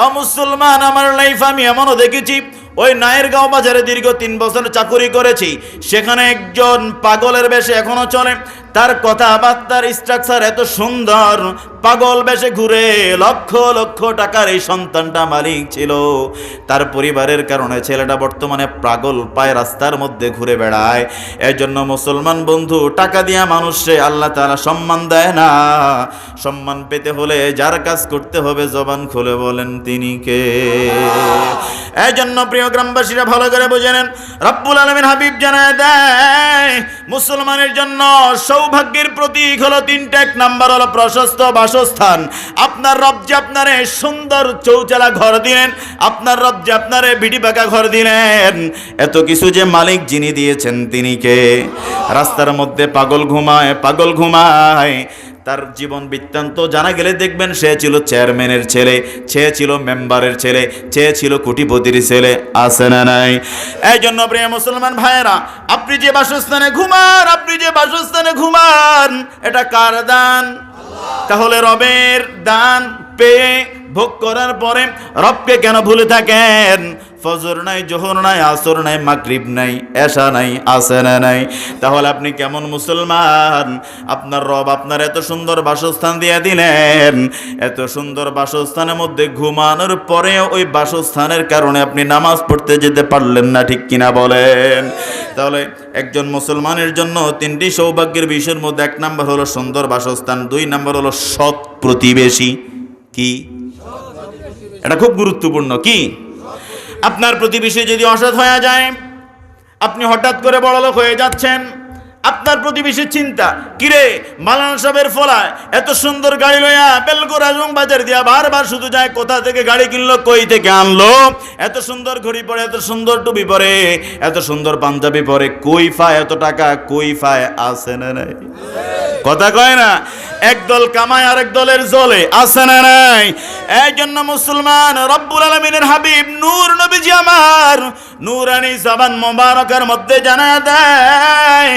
অমুসলমান আমার লাইফ আমি এমনও দেখেছি, ওই নায়েরগাঁও বাজারে দীর্ঘ ৩ বছর চাকুরি করেছি, সেখানে একজন পাগলের বেশে এখনো চলে, তার কথাবার্তার স্ট্রাকচার এত সুন্দর, পাগল বেশে ঘুরে, লক্ষ লক্ষ টাকার এই সন্তানটা মালিক ছিল। তার পরিবারের কারণে ছেলেটা বর্তমানে পাগল পায় রাস্তার মধ্যে ঘুরে বেড়ায়। এজন্য মুসলমান বন্ধু, টাকা দিয়া মানুষে আল্লাহ তাআলা সম্মান দেয় না। সম্মান পেতে হলে যার কাজ করতে হবে, জবান খুলে বলেন তিনি কে? এজন্য প্রিয় গ্রামবাসীরা ভালো করে বুঝে নেন, রব্বুল আলামিন হাবিব জানায় দেয় মুসলমানের জন্য সৌভাগ্যের প্রতীক হলো ৩টা। ১ নাম্বার হলো প্রশস্ত বাসস্থান। আপনার রব যে আপনারে সুন্দর চৌচালা ঘর দিলেন, আপনার রব যে আপনারে ভিটি পাকা ঘর দিলেন, এত কিছু যে মালিক যিনি দিয়েছেন তিনি কে? রাস্তার মধ্যে পাগল ঘুমায়, তার জীবন বৃত্তান্ত জানা গেলে দেখবেন সে ছিল চেয়ারম্যানের ছেলে, সে ছিল মেম্বারের ছেলে, সে ছিল কোটিপতির ছেলে, আছে না নাই? এই জন্য প্রিয় মুসলমান ভাইয়েরা, আপনি যে বাসস্থানে ঘুমান, এটা কার দান? তাহলে রবের দান পেয়ে ভোগ করার পরে রবকে কেন ভুলে থাকেন? ফজর নাই, জোহর নাই, আসর নাই, মাগরিব নাই, এশা নাই, আছে না নাই? তাহলে আপনি কেমন মুসলমান? আপনার রব আপনার এত সুন্দর বাসস্থান দিয়ে দিলেন, এত সুন্দর বাসস্থানের মধ্যে ঘুমানোর পরে ওই বাসস্থানের কারণে আপনি নামাজ পড়তে যেতে পারলেন না, ঠিক কিনা বলেন? তাহলে একজন মুসলমানের জন্য 3টি সৌভাগ্যের বিষয়ের মধ্যে 1 নাম্বার হলো সুন্দর বাসস্থান, 2 নাম্বার হলো সৎ প্রতিবেশী। কি? এটা খুব গুরুত্বপূর্ণ। কি? আপনার প্রতিবেশী যদি অসৎ হয়ে যায়, আপনি হঠাৎ করে বড়লোক হয়ে যাচ্ছেন, আপনার প্রতিবেশীর চিন্তা, কিরে মালানা সাহেবের ফলায় এত সুন্দর গাড়ি লইয়া বেলগোরা এবং বাজার দিয়া বারবার শুধু যায়, কোথা থেকে গাড়ি কিনলো, কই থেকে আনলো, এত সুন্দর ঘড়ি পরে, এত সুন্দর টুপি পরে, এত সুন্দর পাঞ্জাবি পরে, কই পায় এত টাকা, কই পায়, আছে না নাই? কথা কয় না? একদল কামায় আরেক দলের জলে, আছে না নাই? এই জন্য মুসলমান, রব্বুল আলামিনের হাবিব নূর নবীজি আমার নূরানি জবান মোবারকের মধ্যে জানায় দেয়,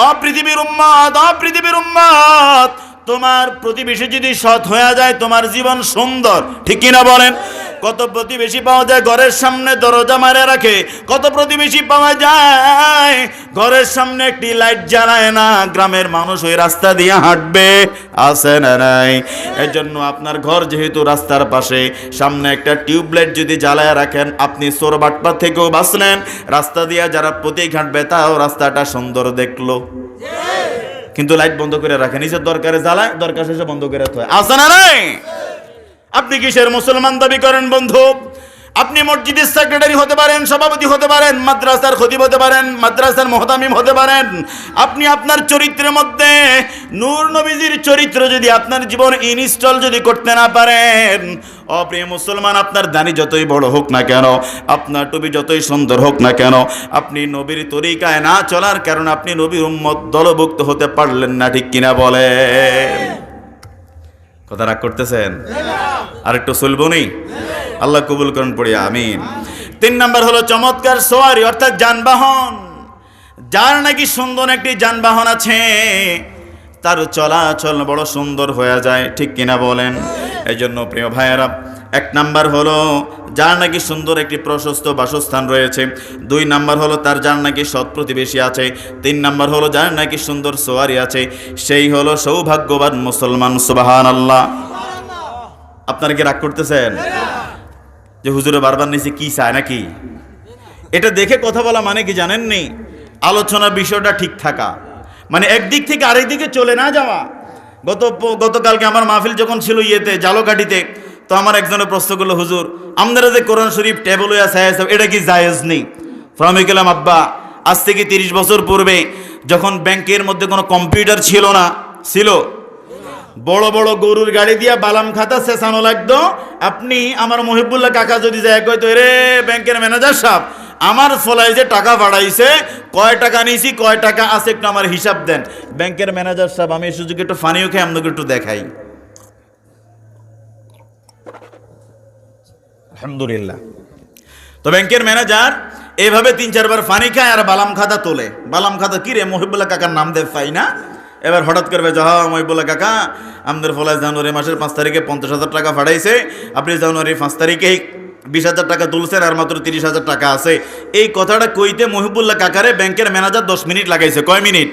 ও পৃথিবীর উম্মত, তোমার প্রতিবেশী যদি সৎ হয়ে যায়, তোমার জীবন সুন্দর, ঠিক কিনা বলেন? কত প্রতিবেশী পাওয়া যায় ঘরের সামনে দরজা মারে রাখে, কত প্রতিবেশী পাওয়া যায় ঘরের সামনে একটি লাইট জ্বালায় না, গ্রামের মানুষ ওই রাস্তা দিয়ে হাঁটবে, আছে না নাই? এর জন্য আপনার ঘর যেহেতু রাস্তার পাশে, সামনে একটা টিউবলাইট যদি জ্বালায় রাখেন, আপনি চোর বাটপার থেকেও বাঁচলেন, রাস্তা দিয়ে যারা প্রতীক হাঁটবে তাও রাস্তাটা সুন্দর দেখলো। কিন্তু লাইট বন্ধ করে রাখে, নিজের দরকারে জ্বালায়, দরকার শেষে বন্ধ করে থয়, আছে না নাই? আপনি কিসের মুসলমান দাবি করেন বন্ধু? আপনি মসজিদের সেক্রেটারি হতে পারেন, সভাপতি হতে পারেন, মাদ্রাসার খতিব হতে পারেন, মাদ্রাসার মুহতামিম হতে পারেন, আপনি আপনার চরিত্রের মধ্যে নূর নবীজির চরিত্র যদি আপনার জীবন ইনস্টল যদি করতে না পারেন, অপ্রিয় মুসলমান, আপনার দাড়ি যতই বড় হোক না কেন, আপনার টুপি যতই সুন্দর হোক না কেন, আপনি নবীর তরিকায় না চলার কারণে আপনি নবীর উম্মত দলভুক্ত হতে পারলেন না, ঠিক কিনা বলেন? কথা রাগ করতেছেন? আর একটু চলবো নি? আল্লাহ কবুল করুন, পড়ি আমিন। 3 নাম্বার হলো চমৎকার সওয়ারি, অর্থাৎ যানবাহন। যার নাকি সুন্দর একটি যানবাহন আছে, তার চলাচল বড় সুন্দর হয়ে যায়, ঠিক কিনা বলেন? এই জন্য প্রিয় ভাইয়েরা, 1 নাম্বার হলো যার নাকি সুন্দর একটি প্রশস্ত বাসস্থান রয়েছে, 2 নাম্বার হলো তার যার নাকি সৎ প্রতিবেশী আছে, 3 নাম্বার হলো যার নাকি সুন্দর সওয়ারি আছে, সেই হলো সৌভাগ্যবান মুসলমান। সুবহানাল্লাহ। আপনারা কি রাগ করতেছেন যে হুজুরে বারবার নিচে কি চায় নাকি? এটা দেখে কথা বলা মানে কি জানেননি? আলোচনার বিষয়টা ঠিক থাকা, মানে একদিক থেকে আরেক দিকে চলে না যাওয়া। গতকালকে আমার মাহফিল যখন ছিল ইয়েতে জালকাঠিতে, তো আমার একজনের প্রশ্ন করলো, হুজুর আপনারা যে কোরআন শরীফ টেবল এটা কি জায়েজ নেই? আমি গেলাম, আব্বা আজ থেকে 30 বছর পূর্বে যখন ব্যাংকের মধ্যে কোনো কম্পিউটার ছিল না, ছিল বড় বড় গরুর গাড়ি দিয়া বালাম খাতা শেষানো লাগতো। আপনি আমার মহিবুল্লাহ কাকা যদি যায় কইতো, রে ব্যাংকের ম্যানেজার সাহেব আমার ফলায় যে টাকা বাড়াইছে, কয় টাকা নিয়েছি কয় টাকা আছে একটু আমার হিসাব দেন। ব্যাংকের ম্যানেজার সাহেব, আমি সুযোগে একটু ফানিও খেয়ে আপনাকে একটু দেখাই। আলহামদুলিল্লাহ। তো ব্যাংকের ম্যানেজার এইভাবে 3-4 বার ফানি খায় আর বালাম খাতা তোলে। বালাম খাতা কি রে, মহিবুল্লাহ কাকার নাম দেব পাই না। এবার হঠাৎ করবে, মহিবুল্লাহ কাকা আমাদের ফলায় জানুয়ারি মাসের 5 তারিখে 50,000 টাকা ফাড়াইছে, আপনি জানুয়ারি 5 তারিখে 20,000 টাকা তুলছেন আর মাত্র 30,000 টাকা আছে। এই কথাটা কইতে মহিবুল্লাহ কাকারে ব্যাংকের ম্যানেজার 10 মিনিট লাগাইছে। কয় মিনিট?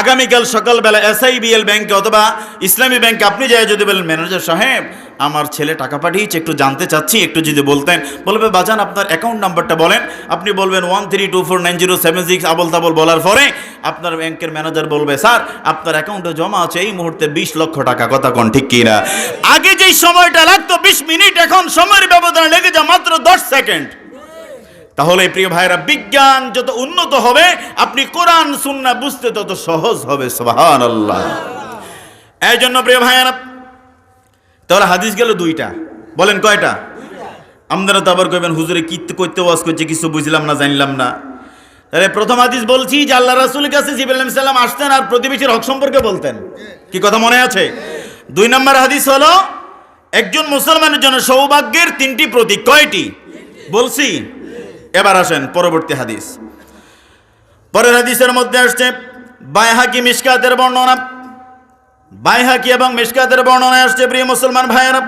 আগামীকাল সকালবেলা SIBL ব্যাংকে অথবা ইসলামী ব্যাংকে আপনি যাই যদি বলেন, ম্যানেজার সাহেব আমার ছেলে টাকা পাঠিয়েছে, একটু জানতে চাচ্ছি, একটু যদি বলতেন। বলবে, বাজান আপনার অ্যাকাউন্ট নাম্বারটা বলেন। আপনি বলবেন 13249076 আবল তাবল বলার পরে আপনার ব্যাংকের ম্যানেজার বলবে, স্যার আপনার অ্যাকাউন্টে জমা আছে এই মুহূর্তে 20 লক্ষ টাকা। কথা কোন ঠিক কিনা? আগে যেই সময়টা লাগতো 20 মিনিট, এখন সময়ের ব্যবধানে লেগে যায় মাত্র 10 সেকেন্ড। তাহলে প্রিয় ভাইরা, বিজ্ঞান যত উন্নত হবে আপনি কোরআন সুন্নাহ বুঝতে তত সহজ হবে। সুবহানাল্লাহ। এই জন্য প্রিয় ভাইরা, তাহলে হাদিস গেল 2টা, বলেন কয়টা? আপনারা তো আবার কইবেন, হুজুরে কি কইতে ওয়াজ করছে, কিছু বুঝলাম না, জানলাম না। তাহলে প্রথম হাদিস বলছি যে আল্লাহ রাসূলের কাছে জিবরাইল আলাইহিস সালাম আসতেন আর প্রতিবেশীর হক সম্পর্কে বলতেন। কি কথা মনে আছে? 2 নম্বর হাদিস হলো একজন মুসলমানের জন্য সৌভাগ্যের 3টি প্রতীক। কয়টি বলছি? এবার আসেন পরবর্তী হাদিস। পরের হাদিসের মধ্যে আসছে বাইহাকি মিশকাতের বর্ণনা। বাইহাকি এবং মিশকাতের বর্ণনায় আসছে প্রিয় মুসলমান ভাইয়েরা,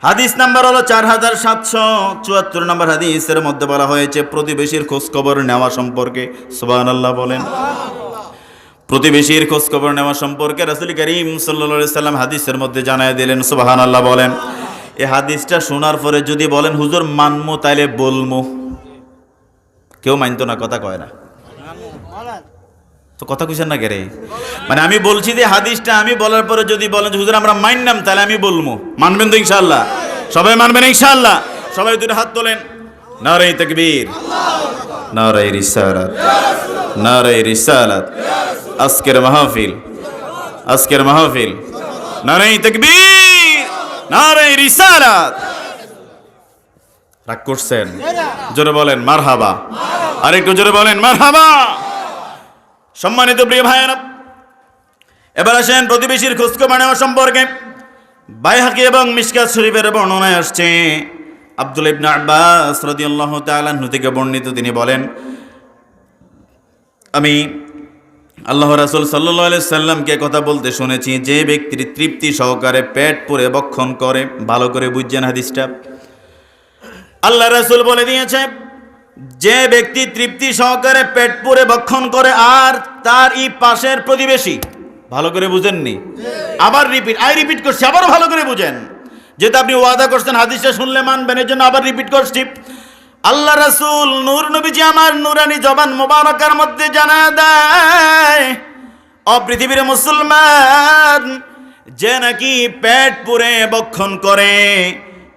হাদিস নাম্বার হলো 4774 নম্বর হাদিসের মধ্যে বলা হয়েছে প্রতিবেশীর খোঁজ খবর নেওয়া সম্পর্কে। সুবহানাল্লাহ বলেন। প্রতিবেশীর খোঁজ খবর নেওয়া সম্পর্কে রাসূল করিম সাল্লাল্লাহু আলাইহি সাল্লাম হাদিসের মধ্যে জানায় দিলেন। সুবহানাল্লাহ বলেন। এই হাদিসটা শোনার পরে যদি বলেন, হুজুর মানমু, তাইলে বলমু। কেউ মানতো না, কথা কয় না। তো কথা কইছেন না কেরে? মানে আমি বলছি যে হাদিসটা আমি বলার পরে যদি বলেন যে হুজুর আমরা মানলাম, তাহলে আমি বলবো। মানবেন তো ইনশাআল্লাহ? সবাই মানবেন ইনশাআল্লাহ? সবাই দুটো হাত তোলেন। নারে তাকবীর, নারে রিসালাত, নারে রিসালাত। আজকের মাহফিল নারে তাকবীর, নারে রিসালাত। রাগ করছেন? জোরে বলেন মারহাবা। আরেকটু জোরে বলেন মারহাবা। সম্মানিত প্রিয় ভাইয়েরা, এবার আসেন প্রতিবেশীর খোঁজখবর নেওয়া সম্পর্কে। বাইহাকি এবং মিশকাত শরীফের বর্ণনায় আসছে আব্দুল্লাহ ইবনে আব্বাস রাদিয়াল্লাহু তাআলা আনহু থেকে বর্ণিত, তিনি বলেন, আমি আল্লাহ রাসূল সাল্লাল্লাহু আলাইহি সাল্লামকে কথা বলতে শুনেছি, যে ব্যক্তির তৃপ্তি সহকারে পেট পুরে ভক্ষণ করে। ভালো করে বুঝছেন হাদিসটা? আল্লাহ রাসূল বলে দিয়েছে, যে ব্যক্তি তৃপ্তি সহকারে পেট পুরে ভক্ষণ করে আর তার এই পাশের প্রতিবেশী। ভালো করে বুঝেননি? আবার রিপিট করছি, আবার ভালো করে বুঝেন, যেটা আপনি ওয়াদা করছেন হাদিসটা শুনলে মানবেন, এর জন্য আবার রিপিট করছি। আল্লাহ রাসূল নূর নবীজি আমার নূরানি জবান মোবারকার মধ্যে জানায় দেয়, ও পৃথিবীর মুসলমান, যে নাকি পেট পুরে ভক্ষণ করে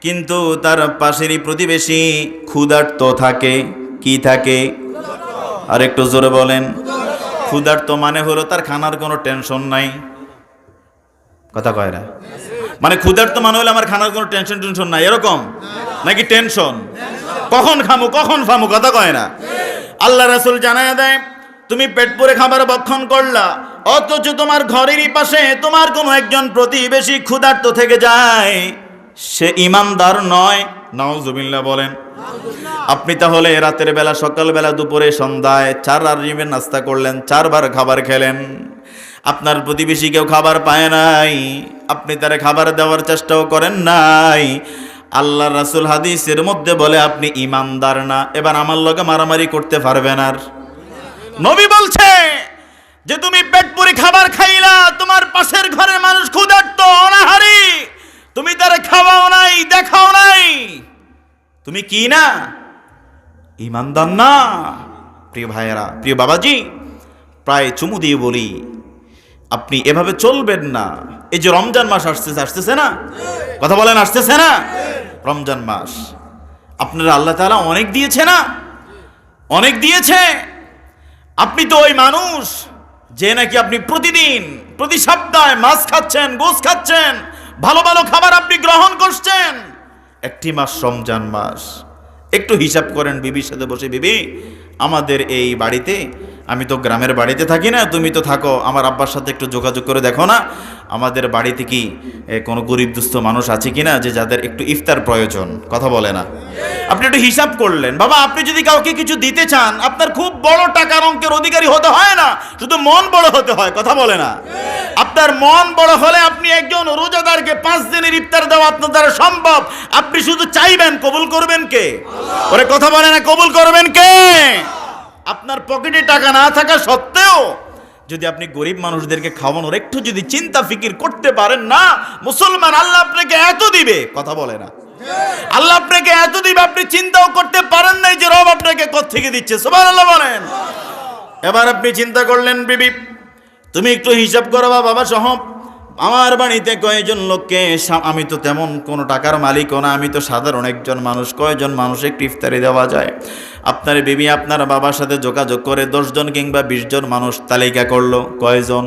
কিন্তু তার পাশেরই প্রতিবেশী ক্ষুধার্ত থাকে। কি থাকে? আর একটু জোরে বলেন। ক্ষুধার্ত মানে হলো তার খানার কোনো টেনশন নাই। কথা কয় না? মানে ক্ষুধার্ত মানে হলো আমার খানার কোনো টেনশন নাই, এরকম নাকি? টেনশন, কখন খামু কখন ফামু, কথা কয় না? আল্লাহ রাসূল জানায় দেয়, তুমি পেট পুরে খাবার ভক্ষণ করলা, অথচ তোমার ঘরেরই পাশে তোমার কোনো একজন প্রতিবেশী ক্ষুধার্ত থেকে যায়, সে ঈমানদার নয়। নাউজুবিল্লাহ বলেন। আপনি তাহলে রাতের বেলা, সকালবেলা, দুপুরে, সন্ধ্যায় 4 রাজীবের নাস্তা করলেন, 4 বার খাবার খেলেন, আপনার প্রতিবেশী কেউ খাবার পায় নাই, আপনি তারে খাবার দেওয়ার চেষ্টাও করেন নাই। আল্লাহ রাসূল হাদিসের মধ্যে বলে আপনি ঈমানদার না। এবার আমার লগে মারামারি করতে পারবেন আর? নবী বলছে যে তুমি পেট পুরে খাবার খাইলা, তোমার পাশের ঘরের মানুষ ক্ষুধার্ত, অনাহারী, তুমি তারে খাওয়াও নাই, দেখাও নাই, তুমি কি না? ঈমানদার না। প্রিয় ভাইয়েরা, প্রিয় বাবাজি, প্রায় চুমু দিয়ে বলি, আপনি এভাবে চলবেন না। এই যে রমজান মাস আসতেছে না, কথা বলেন, আসতেছে না রমজান মাস, আপনারা আল্লাহ তাআলা অনেক দিয়েছে না, অনেক দিয়েছে। আপনি তো ওই মানুষ যে নাকি আপনি প্রতিদিন প্রতি সপ্তাহে মাছ খাচ্ছেন, গোশ খাচ্ছেন, ভালো ভালো খাবার আপনি গ্রহণ করছেন। একটি মাস রমজান মাস, একটু হিসাব করেন বিবির সাথে বসে, বিবি আমাদের এই বাড়িতে, আমি তো গ্রামের বাড়িতে থাকি না, তুমি তো থাকো, আমার আব্বার সাথে একটু যোগাযোগ করে দেখো না আমাদের বাড়িতে কি কোনো গরিব দুস্থ মানুষ আছে কিনা যে যাদের একটু ইফতার প্রয়োজন। কথা বলে না, আপনি একটু হিসাব করলেন। বাবা, আপনি যদি কাউকে কিছু দিতে চান, আপনার খুব বড় টাকার অঙ্কের অধিকারী হতে হয় না, শুধু মন বড় হতে হয়। কথা বলে না, আপনার মন বড় হলে আপনি একজন রোজাদারকে 5 দিনের ইফতার দেওয়া আপনার দ্বারা সম্ভব। আপনি শুধু চাইবেন, কবুল করবেন কে? ওরে কথা বলে না, কবুল করবেন কে? আপনার পকেটে টাকা না থাকা সত্ত্বেও যদি আপনি গরিব মানুষদেরকে খাওয়ানোর একটু যদি চিন্তা ফিকির করতে পারেন না, মুসলমান, আল্লাহ আপনাকে এত দিবে। কথা বলে না, আল্লাহ আপনাকে এত দিবে, আপনি চিন্তাও করতে পারেন নাই যে রব আপনাকে কোত্থেকে দিচ্ছে। সুবহানাল্লাহ বলেন। এবার আপনি চিন্তা করলেন, বিবি তুমি একটু হিসাব করো বাবা সহ, আমার বাড়িতে কয়জন লোককে, আমি তো তেমন কোনো টাকার মালিকও না, আমি তো সাধারণ একজন মানুষ, কয়জন মানুষ একটু ইফতারি দেওয়া যায়? আপনার বিবি আপনার বাবার সাথে যোগাযোগ করে 10 জন কিংবা 20 জন মানুষ তালিকা করলো, কয়জন?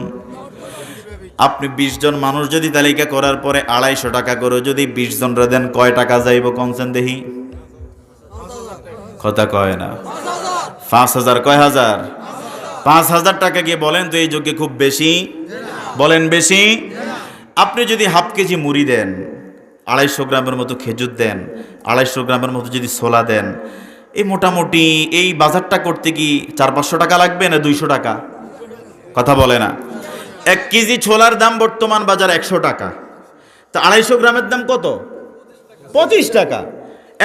আপনি 20 জন মানুষ যদি তালিকা করার পরে 250 টাকা করে যদি 20 জনরা দেন, কয় টাকা যাইব কনসেন দেহি? কথা কয় না, 5000। কয় হাজার? 5000 টাকা গিয়ে বলেন তো এই যুগে খুব বেশি? বলেন বেশি? আপনি যদি হাফ কেজি মুড়ি দেন, 250 গ্রামের মতো খেজুর দেন, 250 গ্রামের মতো যদি ছোলা দেন, এই মোটামুটি এই বাজারটা করতে কি 400-500 টাকা লাগবে না 200 টাকা? কথা বলে না। 1 কেজি ছোলার দাম বর্তমান বাজার 100 টাকা, তো 250 গ্রামের দাম কত? 25 টাকা।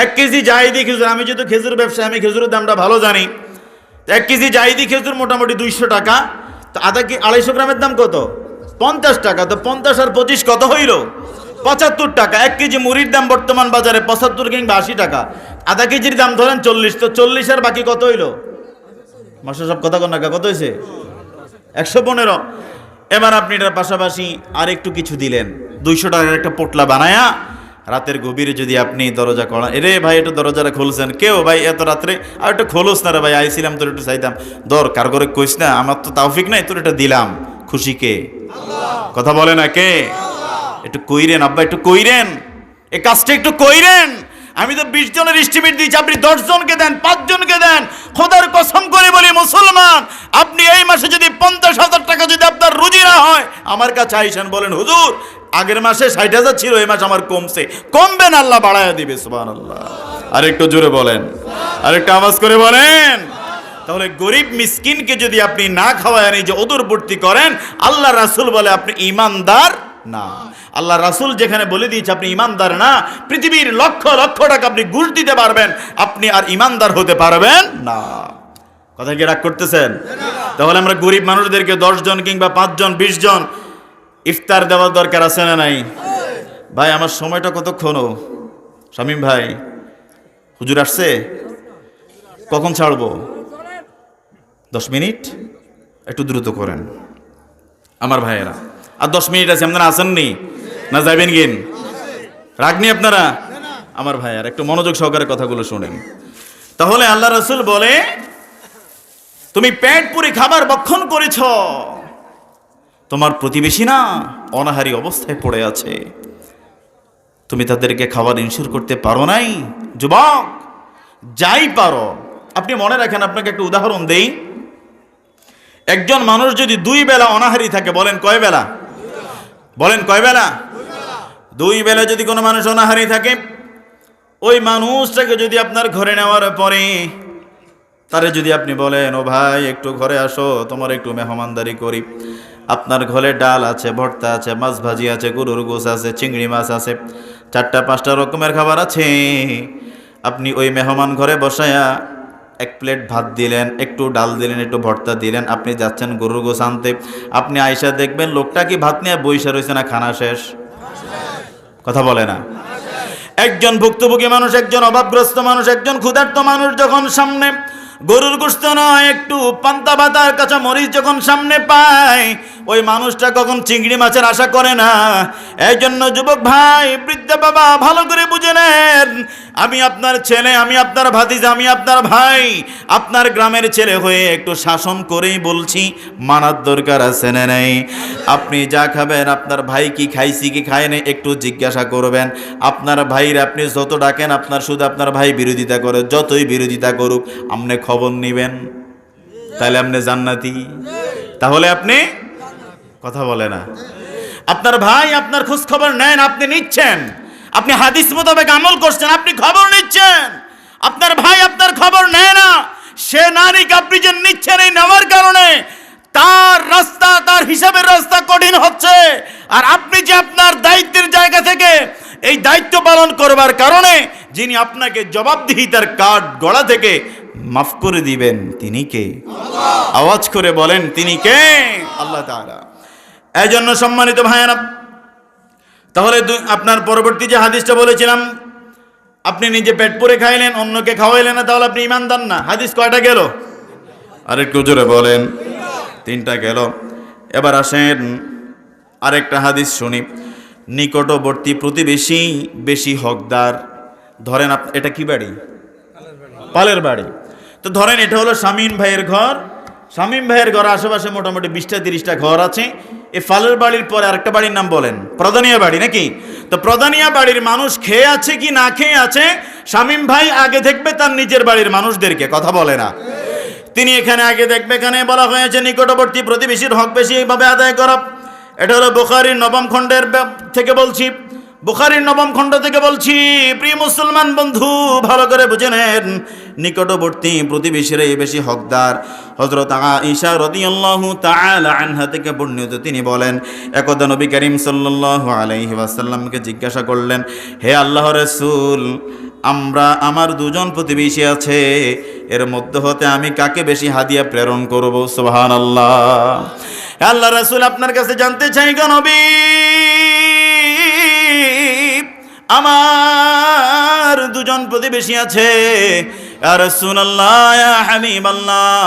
1 কেজি জায়দি খেজুর, আমি যেহেতু খেজুর ব্যবসায়ী, আমি খেজুরের দামটা ভালো জানি। 1 কেজি জায়দি খেজুর মোটামুটি 200 টাকা, তো 250 গ্রামের দাম কত? 50 টাকা। তো 50 আর 25 কত হইল? 75 টাকা। 1 কেজি মুড়ির দাম বর্তমান বাজারে 75 কিংবা 80 টাকা। আধা কেজির দাম ধরেন 40, তো 40 আর বাকি কত হইল? মাস্টার সব কথা কন্যা, কত হয়েছে? 115। এবার আপনি এটার পাশাপাশি আর একটু কিছু দিলেন, 200 টাকার একটা পোটলা বানায়া রাতের গভীরে যদি আপনি দরজা করা, এরে ভাই একটু দরজাটা খুলছেন, কেউ ভাই এত রাত্রে, আর একটু খোলস না রে ভাই, আইছিলাম তোর একটু চাইতাম, দর কার করে কইস না, আমার তো তাওফিক নাই, তোর এটা দিলাম, খুশি কে? কথা বলে না কে? একটু কইরেন আব্বা, একটু কইরেন, এই কাজটা একটু কইরেন। আমি তো 20 জনের এস্টিমেট দিয়েছি, আপনি 10 জনকে দেন, 5 জনকে দেন। খোদার কসম করে বলি মুসলমান, আপনি এই মাসে যদি 50,000 টাকা যদি আপনার রুজি না হয়, আমার কাছে আইসেন, বলেন হুজুর আগের মাসে 60,000 ছিল, এই মাস আমার কমছে। কমবেন, আল্লাহ বাড়ায়া দিবে। সুবহানাল্লাহ। আরেকটু জোরে বলেন, আরেকটু আওয়াজ করে বলেন। তাহলে গরিব মিসকিনকে যদি আপনি না খাওয়ায় যে ওদরপূর্তি করেন, আল্লাহ রাসূল বলে আপনি ঈমানদার না। আল্লাহ রাসূল যেখানে বলে দিয়েছে আপনি ঈমানদার না, পৃথিবীর লক্ষ লক্ষ টাকা আপনি ঘুষ দিতে পারবেন, আপনি আর ঈমানদার হতে পারবেন না। কথা কি রাগ করতেছেন? তাহলে আমরা গরিব মানুষদেরকে 10 জন কিংবা 5 জন 20 জন ইফতার দেওয়ার দরকার আছে না নাই? ভাই আমার সময়টা কতক্ষণ? শামীম ভাই, হুজুর আসছে, কখন ছাড়বো? 10 মিনিট, একটু দ্রুত করেন আমার ভাইয়েরা। আর 10 মিনিট আছে, আপনারা আসেননি না যাবেন গিন? রাগনি আপনারা? আমার ভাইয়ার একটু মনোযোগ সহকারে কথাগুলো শুনেন। তাহলে আল্লাহ রাসূল বলে, তুমি পেট পুরি খাবার ভক্ষণ করেছ, তোমার প্রতিবেশী না অনাহারী অবস্থায় পড়ে আছে, তুমি তাদেরকে খাবার ইনশিওর করতে পারো নাই। যুবক, যাই পারো, আপনি মনে রাখেন, আপনাকে একটা উদাহরণ দেই। একজন মানুষ যদি 2 বেলা অনাহারী থাকে, বলেন কয় বেলা? বলেন কয় বেলা? 2 বেলা যদি কোনো মানুষ অনাহারী থাকে, ওই মানুষটাকে যদি আপনার ঘরে নেওয়ার পরে তারে যদি আপনি বলেন, ও ভাই একটু ঘরে আসো, তোমার একটু মেহমানদারি করি, আপনার ঘরে ডাল আছে, ভর্তা আছে, মাছ ভাজি আছে, গরুর গোশ আছে, চিংড়ি মাছ আছে, 4-5টা রকমের খাবার আছে, আপনি ওই মেহমান ঘরে বসায়া 1 প্লেট ভাত দিলেন, একটু ডাল দিলেন, একটু ভর্তা দিলেন, আপনি যাচ্ছেন গরুর গোশ আনতে, আপনি আইসা দেখবেন লোকটা কি ভাত নিয়ে বইসা রয়েছে না খানা শেষ? কথা বলে না। একজন ভুক্তভোগী মানুষ, একজন অভাবগ্রস্ত মানুষ, একজন ক্ষুধার্ত মানুষ যখন সামনে গরুর গোশত নয়, একটু পান্তা ভাতার কাঁচা মরিচ যখন সামনে পায়, ওই মানুষটা কখন চিংড়ি মাছের আশা করে না। এই জন্য যুবক ভাই, বৃদ্ধ বাবা, ভালো করে বুঝে নেন, আমি আপনার ছেলে, আমি আপনার ভাতিজা, আমি আপনার ভাই, আপনার গ্রামের ছেলে হয়ে একটু শাসন করেই বলছি, মানার দরকার আছে না নাই? আপনি যা খাবেন, আপনার ভাই কি খাইছি কি খায় না একটু জিজ্ঞাসা করবেন। আপনার ভাইয়ের আপনি যত ডাকেন, আপনার শুধু আপনার ভাই বিরোধিতা করে, যতই বিরোধিতা করুক আপনি খবর নিবেন, তাহলে আপনি জান্নাতি। তাহলে আপনি কথা বলে না, আপনার ভাই আপনার খোঁজ খবর নেন, আপনি নিচ্ছেন, আপনি হাদিস মোতাবেক আমল করছেন, আপনি খবর নিচ্ছেন। আপনার ভাই আপনার খবর নেয় না, সে নারীকে আপনি যে নিচ্ছেন, এই নেওয়ার কারণে তার রাস্তা, তার হিসাবের রাস্তা কঠিন হচ্ছে। আর আপনি যে আপনার দায়িত্বের জায়গা থেকে এই দায়িত্ব পালন করবার কারণে যিনি আপনাকে জবাবদিহিতার কাঠ গড়া থেকে মাফ করে দিবেন, তিনি কে? আওয়াজ করে বলেন, তিনি কে? আল্লাহ তাআলা। এই জন্য সম্মানিত ভাইয়েরা, তাহলে আপনার পরবর্তী যে হাদিসটা বলেছিলাম, আপনি নিজে পেট পুরে খাইলেন, অন্যকে খাওয়াইলেন না, তাহলে আপনি ঈমানদার না। হাদিস কয়টা গেল? আরেকটু জোরে বলেন। 3টা গেল। এবার আসেন আরেকটা হাদিস শুনি। নিকটবর্তী প্রতিবেশী বেশি হকদার। ধরেন এটা কি বাড়ি? পালের বাড়ি। তো ধরেন এটা হলো শামীম ভাইয়ের ঘর। শামীম ভাইয়ের ঘর আশেপাশে মোটামুটি 20টা-30টা ঘর আছে। এই ফালের বাড়ির পরে আরেকটা বাড়ির নাম বলেন, প্রধানিয়া বাড়ি নাকি? তো প্রধানিয়া বাড়ির মানুষ খেয়ে আছে কি না খেয়ে আছে, শামীম ভাই আগে দেখবে তার নিজের বাড়ির মানুষদেরকে, কথা বলে না। তিনি এখানে আগে দেখবে। এখানে বলা হয়েছে নিকটবর্তী প্রতিবেশীর হক বেশি এইভাবে আদায় করা। এটা হলো বুখারীর 9ম খণ্ডের থেকে বলছি, বুখারীর 9ম খণ্ড থেকে বলছি। প্রিয় মুসলমান বন্ধু, ভালো করে বুঝে নেন, নিকটবর্তী প্রতিবেশীরাই বেশি হকদার। হযরত আয়েশা রাদিয়াল্লাহু তাআলা আনহা থেকে বর্ণিত, তিনি বলেন, একদা নবী করিম সাল্লাল্লাহু আলাইহি ওয়াসাল্লামকে জিজ্ঞাসা করলেন, হে আল্লাহর রাসূল, আমার 2জন প্রতিবেশী আছে, এর মধ্যে হতে আমি কাকে বেশি হাদিয়া প্রেরণ করব? সুবহানাল্লাহ। আল্লাহ রাসূল আপনার কাছে জানতে চাই গো নবী, আমার 2জন প্রতিবেশী আছে, ইয়া রাসূলুল্লাহ, ইয়া হাবিবাল্লাহ,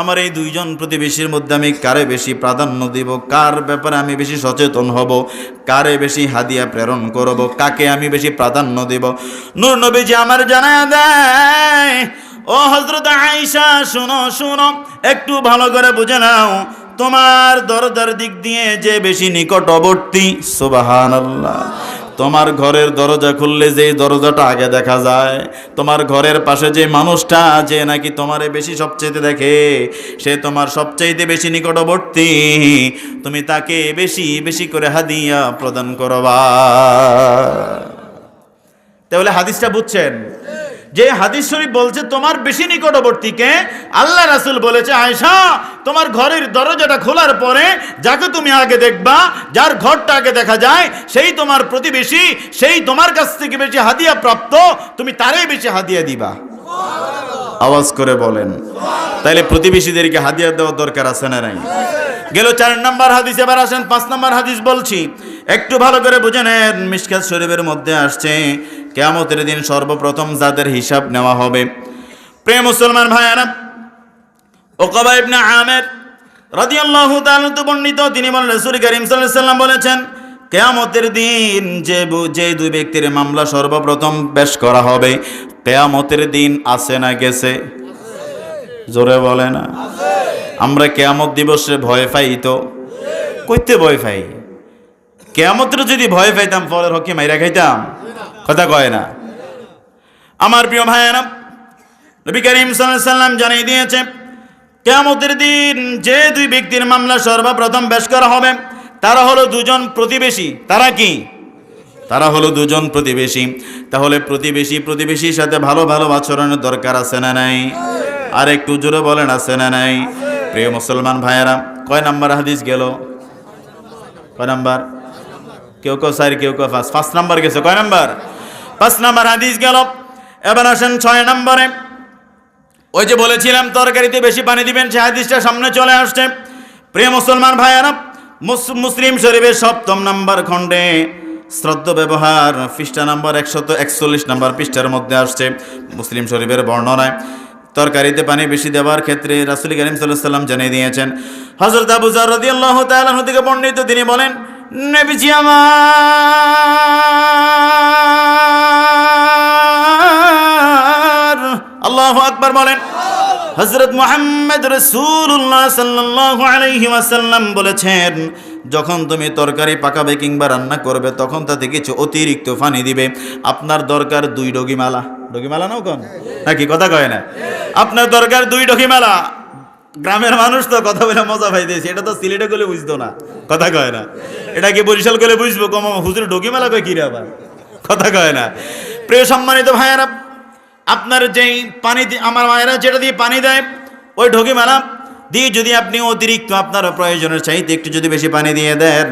আমার এই 2জন প্রতিবেশীর মধ্যে আমি কারে বেশি প্রাধান্য দিব, কার ব্যাপারে আমি বেশি সচেতন হব, কারে বেশি হাদিয়া প্রেরণ করব, কাকে আমি বেশি প্রাধান্য দেব? নূর নবীজি আমার জানায়া দেয়, ও হযরত আয়েশা, শুনো শুনো, একটু ভালো করে বুঝে নাও, তোমার দরজার দিক দিয়ে যে বেশি নিকটবর্তী, সুবহানাল্লাহ, তোমার ঘরের দরজা খুললে যে দরজাটা আগে দেখা যায়, তোমার ঘরের পাশে যে মানুষটা যে নাকি তোমারে বেশি সবচেয়ে দেখে, সে তোমার সবচাইতে বেশি নিকটবর্তী, তুমি তাকে বেশি বেশি করে হাদিয়া প্রদান করবা। তাহলে হাদিসটা বুঝছেন, যে হাদিস শরীফ বলছে তোমার বেশি নিকটবর্তীকে, আল্লাহ রাসূল বলেছে, আয়েশা, তোমার ঘরের দরজাটা খোলার পরে যাকে তুমি আগে দেখবা, যার ঘরটা আগে দেখা যায়, সেই তোমার প্রতিবেশী, সেই তোমার কাছ থেকে বেশি হাদিয়া প্রাপ্ত, তুমি তারই বেশি হাদিয়া দিবা। আওয়াজ করে বলেন। তাইলে প্রতিবেশীদেরকে হাদিয়া দেওয়ার দরকার আছে না নাই? গেল 4 নম্বর হাদিস। এবার আসেন 5 নম্বর হাদিস বলছি, একটু ভালো করে বুঝে নেন। মিশকাত শরীফের মধ্যে আসছে, কিয়ামতের দিন সর্বপ্রথম যাদের হিসাব নেওয়া হবে, প্রিয় মুসলমান ভাইয়েরা, উকবা ইবনে আমির রাদিয়াল্লাহু তাআলা বর্ণিত, তিনি বলেন, রাসূল করিম সাল্লাল্লাহু আলাইহি ওয়াসাল্লাম বলেছেন, কিয়ামতের দিন যে 2 ব্যক্তির মামলা সর্বপ্রথম পেশ করা হবে, কিয়ামতের দিন আছে না গেছে? জোরে বলে না। আমরা কিয়ামত দিবসে ভয় পাই, তো কইতে ভয় পাই? কিয়ামতের যদি ভয় পাইতাম, পরের হকে মাইরা খাইতাম? কথা কয় না। আমার প্রিয় ভাইয়েরা, নবী করিম সাল্লাল্লাহু আলাইহি ওয়াসাল্লাম জানিয়ে দিয়েছে, কিয়ামতের দিন যে 2 ব্যক্তির মামলা সর্বপ্রথম পেশ করা হবে, তারা হলো 2জন প্রতিবেশী। তারা কি? তারা হলো 2জন প্রতিবেশী। তাহলে প্রতিবেশীর সাথে ভালো ভালো আচরণের দরকার আছে না নাই? আর একটু জোরে বলেন, আছে না নাই? প্রিয় মুসলমান ভাইয়েরা, কয় নাম্বার হাদিস গেল? কয় নাম্বার? কেউ 4, কেউ 5। 5 নাম্বার গেছে। কয় নাম্বার? 5 নাম্বার হাদিস গেল। এবার আসেন 6 নম্বরে। ওই যে বলেছিলাম তরকারিতে বেশি পানি দিবেন, সে হাদিসটা সামনে চলে আসছে। প্রিয় মুসলমান ভাইয়েরা, মুসলিম শরীফের 7ম নম্বর খণ্ডে শ্রদ্ধ ব্যবহার পৃষ্ঠা নাম্বার 141 নম্বর পৃষ্ঠার মধ্যে আসছে, মুসলিম শরীফের বর্ণনায় তরকারিতে পানি বেশি দেওয়ার ক্ষেত্রে রাসূল কারীম সাল্লাল্লাহু আলাইহি ওয়াসাল্লাম জানিয়ে দিয়েছেন। হযরত আবু যর রাদিয়াল্লাহু তাআলা আনহু থেকে বর্ণিত, তিনি বলেন, নবীজি আমার, আল্লাহু আকবার বলেন, হযরত মুহাম্মদ রাসূলুল্লাহ সাল্লাল্লাহু আলাইহি ওয়াসাল্লাম বলেছেন, যখন তুমি তরকারি পাকাবে কিংবা রান্না করবে তখন তাতে কিছু অতিরিক্ত পানি দিবে। আপনার দরকার 2 ডগিমালা। ডগিমালা নাও কোন নাকি কথা কয় না? আপনার দরকার 2 ডগিমালা। গ্রামের মানুষ তো কথা বলে মজা পাইতেছে, এটা তো সিলেটে গেলে বুঝতো না, কথা কয় না। এটা কি বরিশাল গেলে বুঝবো? কম হুজুর ডগিমালা কয় কি রে আবার, কথা কয় না। প্রিয় সম্মানিত ভাইয়েরা, আপনার যেই পানি আমার মায়েরা যেটা দিয়ে পানি দেয় ওই ঢগিমালা দিয়ে যদি আপনি অতিরিক্ত আপনার প্রয়োজনের চাইতে একটু যদি বেশি পানি দিয়ে দেন,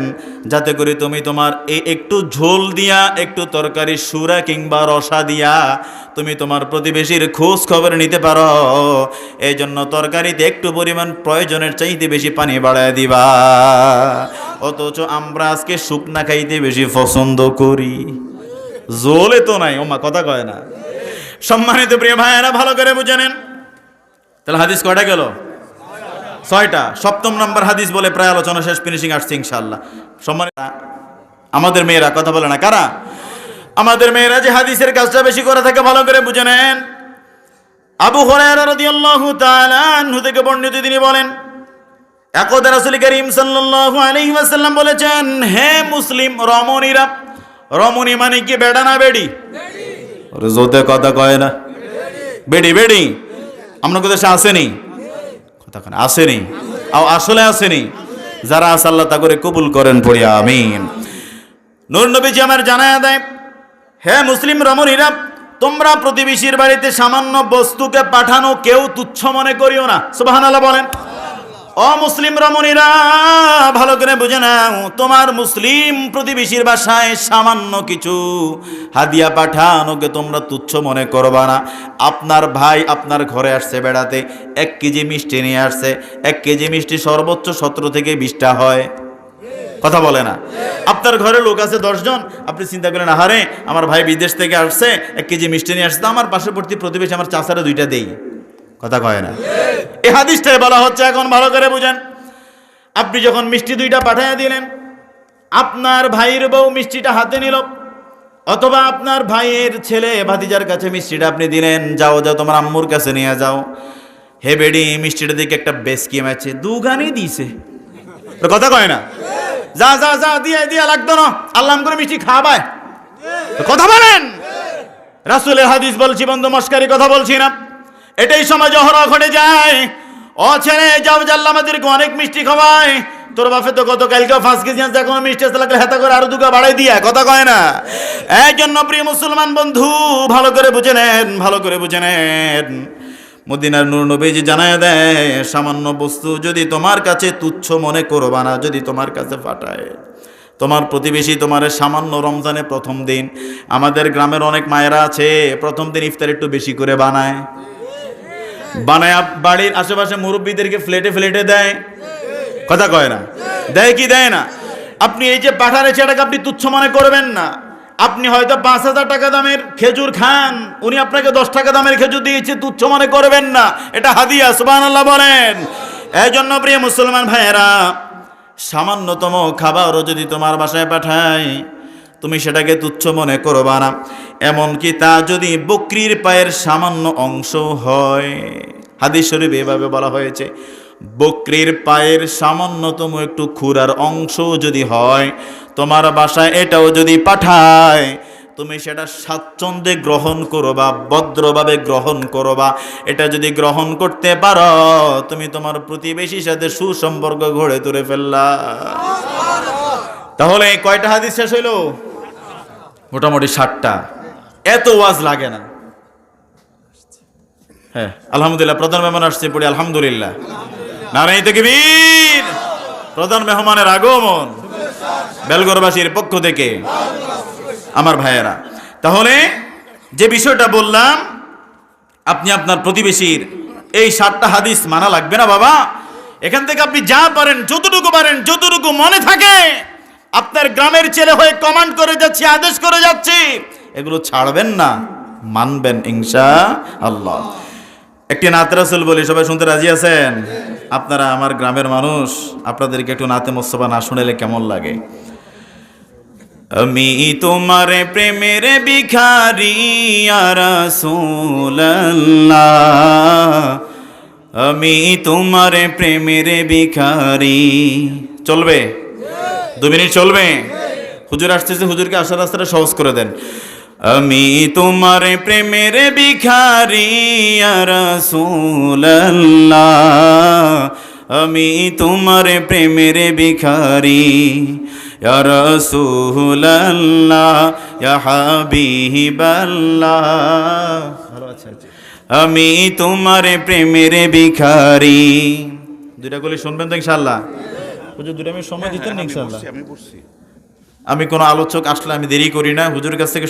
যাতে করে তুমি তোমার এই একটু ঝোল দিয়া, একটু তরকারি সুরা কিংবা রসা দিয়া তুমি তোমার প্রতিবেশীর খোঁজ খবর নিতে পারো, এই জন্য তরকারিতে একটু পরিমাণ প্রয়োজনের চাইতে বেশি পানি বাড়ায় দিবা। অথচ আমরা আজকে শুকনা খাইতে বেশি পছন্দ করি, জোলে তো নাই, ওমা কথা কয় না। সম্মানিত প্রিয় ভাইয়েরা, ভালো করে বুঝে নেন, তাহলে হাদিস কয়টা গেল? 6টা। 7ম নম্বর হাদিস বলে প্রায় আলোচনা শেষ, ফিনিশিং আসছে ইনশাআল্লাহ। সম্মানিত আমাদের মেয়েরা কথা বলে না, কারা? আমাদের মেয়েরা যে হাদিসের কাজটা বেশি করে থাকে, ভালো করে বুঝে নেন। আবু হুরায়রা রাদিয়াল্লাহু তাআলা আনহু থেকে বর্ণিত, তিনি বলেন, একদা রাসূল করিম সাল্লাল্লাহু আলাইহি ওয়াসাল্লাম বলেছেন, হে মুসলিম রমণীরা, রমণী মানে কি বেড়া না বেড়ি? জোতে কথা কয় না, বেড়ি বেড়ি আপনার কোথায় আসেনি, কথা কয় না, আসেনি, আসলে আসেনি। যারা আছে আল্লাহ তা করে কবুল করেন, পড়ি আমিন। নূর নবীজি আমার জানায়া দেয়, হে মুসলিম রমণীরা, তোমরা প্রতিবেশীর বাড়িতে সামান্য বস্তুকে পাঠানো কেউ তুচ্ছ মনে করিও না। সুবহানাল্লাহ বলেন। অমুসলিম রমণীরা, ভালো করে বুঝে নাও, তোমার মুসলিম প্রতিবেশীর বাসায় সামান্য কিছু হাদিয়া পাঠানোকে তোমরা তুচ্ছ মনে করবা না। আপনার ভাই আপনার ঘরে আসছে বেড়াতে, 1 কেজি মিষ্টি নিয়ে আসছে। 1 কেজি মিষ্টি সর্বোচ্চ 17 থেকে 20টা হয়, কথা বলে না। আপনার ঘরে লোক আছে 10 জন, আপনি চিন্তা করেন, আহারে আমার ভাই বিদেশ থেকে আসছে, 1 কেজি মিষ্টি নিয়ে আসছে, আমার পার্শ্ববর্তী প্রতিবেশী আমার চাচারে 2টা দেই, কথা কয় না। এই হাদিসটাই বলা হচ্ছে, এখন ভালো করে বুঝেন। আপনি যখন মিষ্টি 2টা পাঠিয়ে দিলেন, আপনার ভাইয়ের বউ মিষ্টিটা হাতে নিল, অথবা আপনার ভাইয়ের ছেলে ভাতিজার কাছে মিষ্টিটা আপনি দিলেন, যাও যাও তোমার আম্মুর কাছে নিয়ে যাও। হে বেডি, মিষ্টিটা দিকে একটা বেসকিম আছে, 2 গানি দিছে, কথা কয় না। যা যা যা, দিয়ে দিয়া লাগতো না, আল্লাহ করে মিষ্টি খাওয়ায়, কথা বলেন। রাসূলের হাদিস বলছি বন্ধু, মস্কারি কথা বলছি না। এটাই সমাজে অহরহ ঘটে যায়। ও ছেলে, যাও জাল্লা আমাদেরকে অনেক মিষ্টি খাওয়ায়, তোর বাপে তো গতকালকে 5 কেজি আছে, এখন মিষ্টি আসতে লাগলে হেতা করে আরো 2 বাড়াই দিয়া, কথা কয় না। এই জন্য প্রিয় মুসলমান বন্ধু, ভালো করে বুঝে নেন, ভালো করে বুঝে নেন। মদিনার নূর নবীজি জানায় দেয়, সামান্য বস্তু যদি তোমার কাছে তুচ্ছ মনে করবা না, যদি তোমার কাছে পাঠায়, তোমার প্রতিবেশী তোমার সামান্য রমজানের প্রথম দিন, আমাদের গ্রামের অনেক মায়েরা আছে প্রথম দিন ইফতার একটু বেশি করে বানায়, বাড়ির আশেপাশে মুরব্বীদেরকে ফ্লেটে ফ্লেটে দেয়, কথা কয় না, দেয় কি দেয় না। আপনি এই যে পাঠারে সেটাকে আপনি তুচ্ছ মনে করবেন না। আপনি হয়তো 5,000 টাকা দামের খেজুর খান, উনি আপনাকে 10 টাকা দামের খেজুর দিয়েছে, তুচ্ছ মনে করবেন না, এটা হাদিয়া। সুবহানাল্লাহ বলেন। এই জন্য প্রিয় মুসলমান ভাইয়েরা, সামান্যতম খাবারও যদি তোমার বাসায় পাঠায়, তুমি সেটাকে তুচ্ছ মনে করবা না। এমনকি তা যদি বকরির পায়ের সামান্য অংশ হয়, হাদিস শরীফে এভাবে বলা হয়েছে, বকরির পায়ের সামান্যতম একটু খুরার অংশ যদি হয় তোমার বাসায়, এটাও যদি পাঠায়, তুমি সেটা স্বাচ্ছন্দ্যে গ্রহণ করবা, ভদ্রভাবে গ্রহণ করবা। এটা যদি গ্রহণ করতে পারো, তুমি তোমার প্রতিবেশীর সাথে সুসম্পর্ক গড়ে তুলে ফেললা। তাহলে কয়টা হাদিস শেষ হইল? মোটামুটি 7টা। এত ওয়াজ লাগে না। হ্যাঁ, আলহামদুলিল্লাহ, প্রধান মেহমান আসছে, পড়ি আলহামদুলিল্লাহ। নারায়ে তাকবীর। প্রধান মেহমানের আগমন বেলগড়বাসীর পক্ষ থেকে, আমার ভাইয়েরা। তাহলে যে বিষয়টা বললাম, আপনি আপনার প্রতিবেশীর এই 7টা হাদিস মানা লাগবে না বাবা। এখান থেকে আপনি যা পারেন, যতটুকু পারেন, যতটুকু মনে থাকে, আপনার গ্রামের ছেলে হয়ে কমান্ড করে যাচ্ছি, আদেশ করে যাচ্ছি, এগুলো ছাড়বেন না, মানবেন ইনশাআল্লাহ। একটি নাত রাসূল বলি, সবাই শুনতে রাজি আছেন? আপনারা আমার গ্রামের মানুষ, আপনাদেরকে একটু নাতে মুস্তাফা না শুনলে কেমন লাগে? আমি তোমার প্রেমের ভিখারি ইয়া রাসূলুল্লাহ, আমি তোমার প্রেমের ভিখারি। চলবে? 2 মিনিট চলবে? হুজুর আসতেছে, হুজুরকে আসার রাস্তাটা সহজ করে দেন। আমি তোমার প্রেমের ভিখারি ইয়া রাসূলুল্লাহ, আমি তোমার প্রেমের ভিখারি ইয়া রাসূলুল্লাহ ইয়া হাবিবাল্লাহ। ভালো আছে, আমি তোমার প্রেমের ভিখারি। দুইটা গলি শুনবেন তো ইনশাআল্লাহ? হুজুর 2 মিনিট সময় দিতেন না ইনশাআল্লাহ? আমি কোনো আলোচক আসলে আমি দেরি করি না, হুজুরের কাছ থেকে